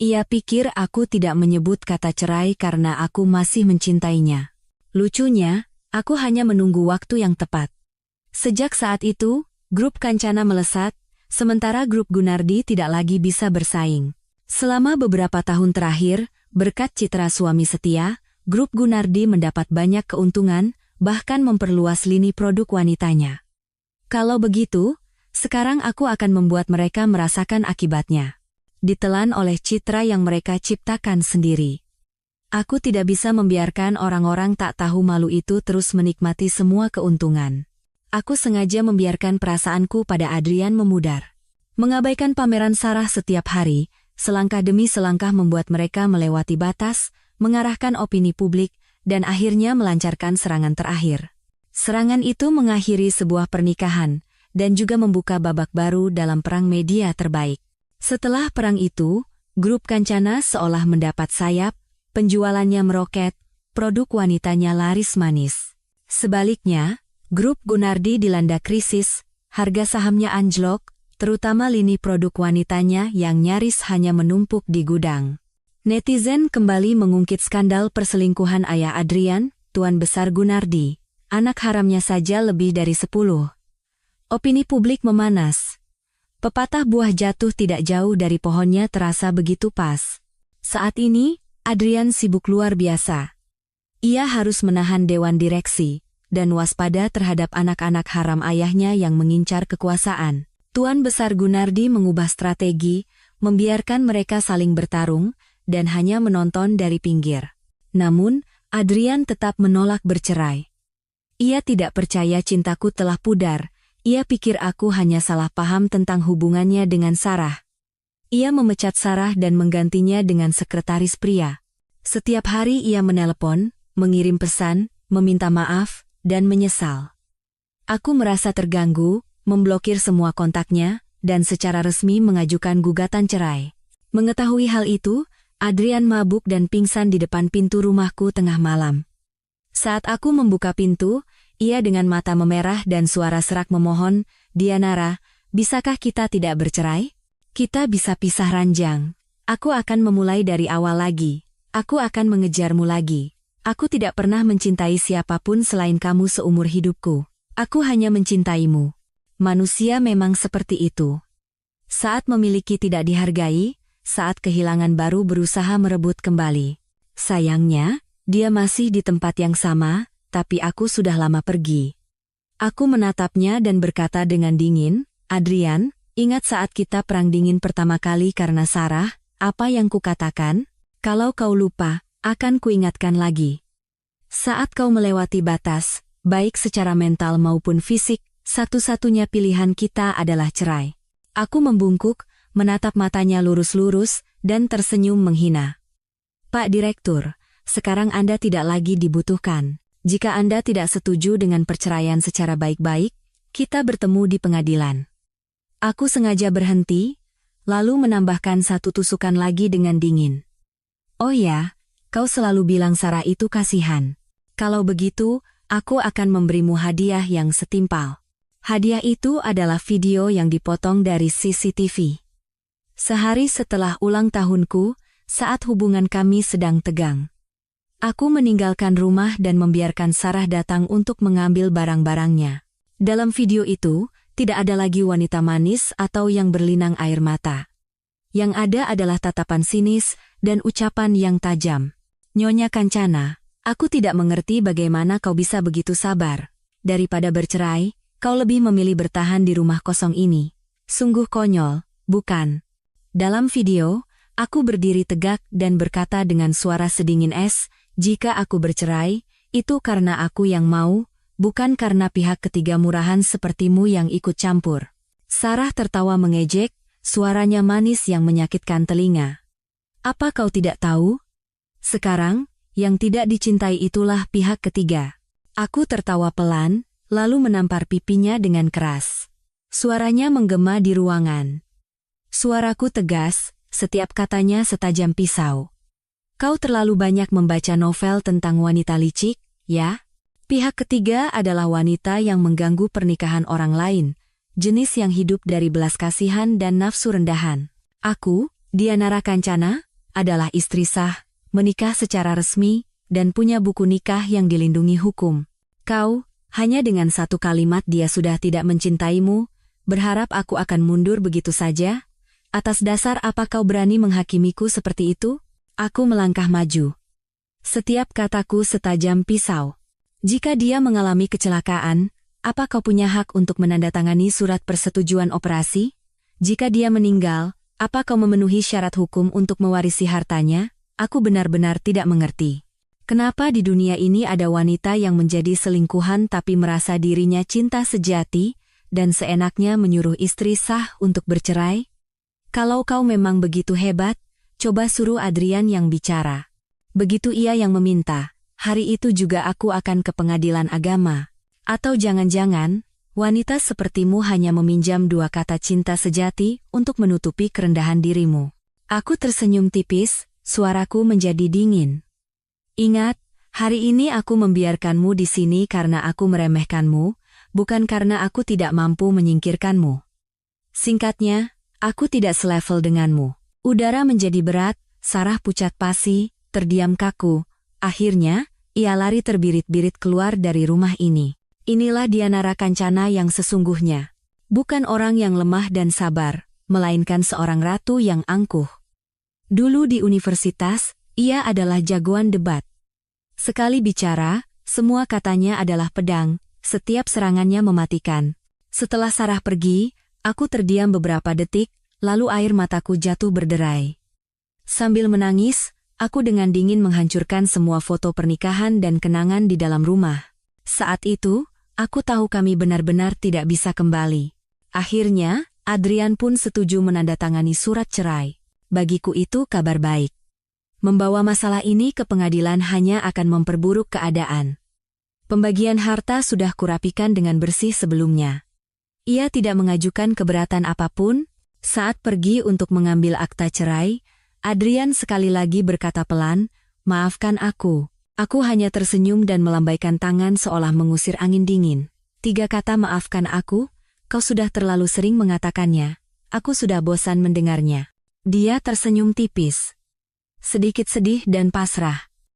Ia pikir aku tidak menyebut kata cerai karena aku masih mencintainya. Lucunya, aku hanya menunggu waktu yang tepat. Sejak saat itu, grup Kancana melesat, sementara grup Gunardi tidak lagi bisa bersaing. Selama beberapa tahun terakhir, berkat citra suami setia, grup Gunardi mendapat banyak keuntungan, bahkan memperluas lini produk wanitanya. Kalau begitu, sekarang aku akan membuat mereka merasakan akibatnya. Ditelan oleh citra yang mereka ciptakan sendiri. Aku tidak bisa membiarkan orang-orang tak tahu malu itu terus menikmati semua keuntungan. Aku sengaja membiarkan perasaanku pada Adrian memudar. Mengabaikan pameran Sarah setiap hari, selangkah demi selangkah membuat mereka melewati batas, mengarahkan opini publik, dan akhirnya melancarkan serangan terakhir. Serangan itu mengakhiri sebuah pernikahan, dan juga membuka babak baru dalam perang media terbaik. Setelah perang itu, grup Kancana seolah mendapat sayap, penjualannya meroket, produk wanitanya laris manis. Sebaliknya, grup Gunardi dilanda krisis, harga sahamnya anjlok, terutama lini produk wanitanya yang nyaris hanya menumpuk di gudang. Netizen kembali mengungkit skandal perselingkuhan ayah Adrian, Tuan Besar Gunardi. Anak haramnya saja lebih dari 10. Opini publik memanas. Pepatah buah jatuh tidak jauh dari pohonnya terasa begitu pas. Saat ini, Adrian sibuk luar biasa. Ia harus menahan dewan direksi dan waspada terhadap anak-anak haram ayahnya yang mengincar kekuasaan. Tuan Besar Gunardi mengubah strategi, membiarkan mereka saling bertarung, dan hanya menonton dari pinggir. Namun, Adrian tetap menolak bercerai. Ia tidak percaya cintaku telah pudar, ia pikir aku hanya salah paham tentang hubungannya dengan Sarah. Ia memecat Sarah dan menggantinya dengan sekretaris pria. Setiap hari ia menelepon, mengirim pesan, meminta maaf, dan menyesal. Aku merasa terganggu, memblokir semua kontaknya, dan secara resmi mengajukan gugatan cerai. Mengetahui hal itu, Adrian mabuk dan pingsan di depan pintu rumahku tengah malam. Saat aku membuka pintu, ia dengan mata memerah dan suara serak memohon, "Dianara, bisakah kita tidak bercerai? Kita bisa pisah ranjang. Aku akan memulai dari awal lagi. Aku akan mengejarmu lagi. Aku tidak pernah mencintai siapapun selain kamu seumur hidupku. Aku hanya mencintaimu." Manusia memang seperti itu. Saat memiliki tidak dihargai, saat kehilangan baru berusaha merebut kembali. Sayangnya, dia masih di tempat yang sama, tapi aku sudah lama pergi. Aku menatapnya dan berkata dengan dingin, Adrian, ingat saat kita perang dingin pertama kali karena Sarah, apa yang kukatakan? Kalau kau lupa, akan kuingatkan lagi. Saat kau melewati batas, baik secara mental maupun fisik, satu-satunya pilihan kita adalah cerai. Aku membungkuk, menatap matanya lurus-lurus, dan tersenyum menghina. Pak Direktur, sekarang Anda tidak lagi dibutuhkan. Jika Anda tidak setuju dengan perceraian secara baik-baik, kita bertemu di pengadilan. Aku sengaja berhenti, lalu menambahkan satu tusukan lagi dengan dingin. Oh ya, kau selalu bilang Sarah itu kasihan. Kalau begitu, aku akan memberimu hadiah yang setimpal. Hadiah itu adalah video yang dipotong dari CCTV. Sehari setelah ulang tahunku, saat hubungan kami sedang tegang. Aku meninggalkan rumah dan membiarkan Sarah datang untuk mengambil barang-barangnya. Dalam video itu, tidak ada lagi wanita manis atau yang berlinang air mata. Yang ada adalah tatapan sinis dan ucapan yang tajam. Nyonya Kancana, aku tidak mengerti bagaimana kau bisa begitu sabar. Daripada bercerai, kau lebih memilih bertahan di rumah kosong ini. Sungguh konyol, bukan? Dalam video, aku berdiri tegak dan berkata dengan suara sedingin es, jika aku bercerai, itu karena aku yang mau, bukan karena pihak ketiga murahan sepertimu yang ikut campur. Sarah tertawa mengejek, suaranya manis yang menyakitkan telinga. Apa kau tidak tahu? Sekarang, yang tidak dicintai itulah pihak ketiga. Aku tertawa pelan, lalu menampar pipinya dengan keras. Suaranya menggema di ruangan. Suaraku tegas, setiap katanya setajam pisau. Kau terlalu banyak membaca novel tentang wanita licik, ya? Pihak ketiga adalah wanita yang mengganggu pernikahan orang lain, jenis yang hidup dari belas kasihan dan nafsu rendahan. Aku, Dianara Kancana, adalah istri sah, menikah secara resmi, dan punya buku nikah yang dilindungi hukum. Kau, hanya dengan satu kalimat dia sudah tidak mencintaimu, berharap aku akan mundur begitu saja? Atas dasar apa kau berani menghakimiku seperti itu? Aku melangkah maju. Setiap kataku setajam pisau. Jika dia mengalami kecelakaan, apa kau punya hak untuk menandatangani surat persetujuan operasi? Jika dia meninggal, apa kau memenuhi syarat hukum untuk mewarisi hartanya? Aku benar-benar tidak mengerti. Kenapa di dunia ini ada wanita yang menjadi selingkuhan tapi merasa dirinya cinta sejati, dan seenaknya menyuruh istri sah untuk bercerai? Kalau kau memang begitu hebat, coba suruh Adrian yang bicara. Begitu ia yang meminta, hari itu juga aku akan ke pengadilan agama. Atau jangan-jangan, wanita sepertimu hanya meminjam dua kata cinta sejati untuk menutupi kerendahan dirimu. Aku tersenyum tipis, suaraku menjadi dingin. Ingat, hari ini aku membiarkanmu di sini karena aku meremehkanmu, bukan karena aku tidak mampu menyingkirkanmu. Singkatnya, aku tidak selevel denganmu. Udara menjadi berat, Sarah pucat pasi, terdiam kaku. Akhirnya, ia lari terbirit-birit keluar dari rumah ini. Inilah Dianara Kancana yang sesungguhnya. Bukan orang yang lemah dan sabar, melainkan seorang ratu yang angkuh. Dulu di universitas, ia adalah jagoan debat. Sekali bicara, semua katanya adalah pedang, setiap serangannya mematikan. Setelah Sarah pergi, aku terdiam beberapa detik, lalu air mataku jatuh berderai. Sambil menangis, aku dengan dingin menghancurkan semua foto pernikahan dan kenangan di dalam rumah. Saat itu, aku tahu kami benar-benar tidak bisa kembali. Akhirnya, Adrian pun setuju menandatangani surat cerai. Bagiku itu kabar baik. Membawa masalah ini ke pengadilan hanya akan memperburuk keadaan. Pembagian harta sudah kurapikan dengan bersih sebelumnya. Ia tidak mengajukan keberatan apapun. Saat pergi untuk mengambil akta cerai, Adrian sekali lagi berkata pelan, "Maafkan aku." Aku hanya tersenyum dan melambaikan tangan seolah mengusir angin dingin. 3 kata maafkan aku, kau sudah terlalu sering mengatakannya. Aku sudah bosan mendengarnya. Dia tersenyum tipis. Sedikit sedih dan pasrah.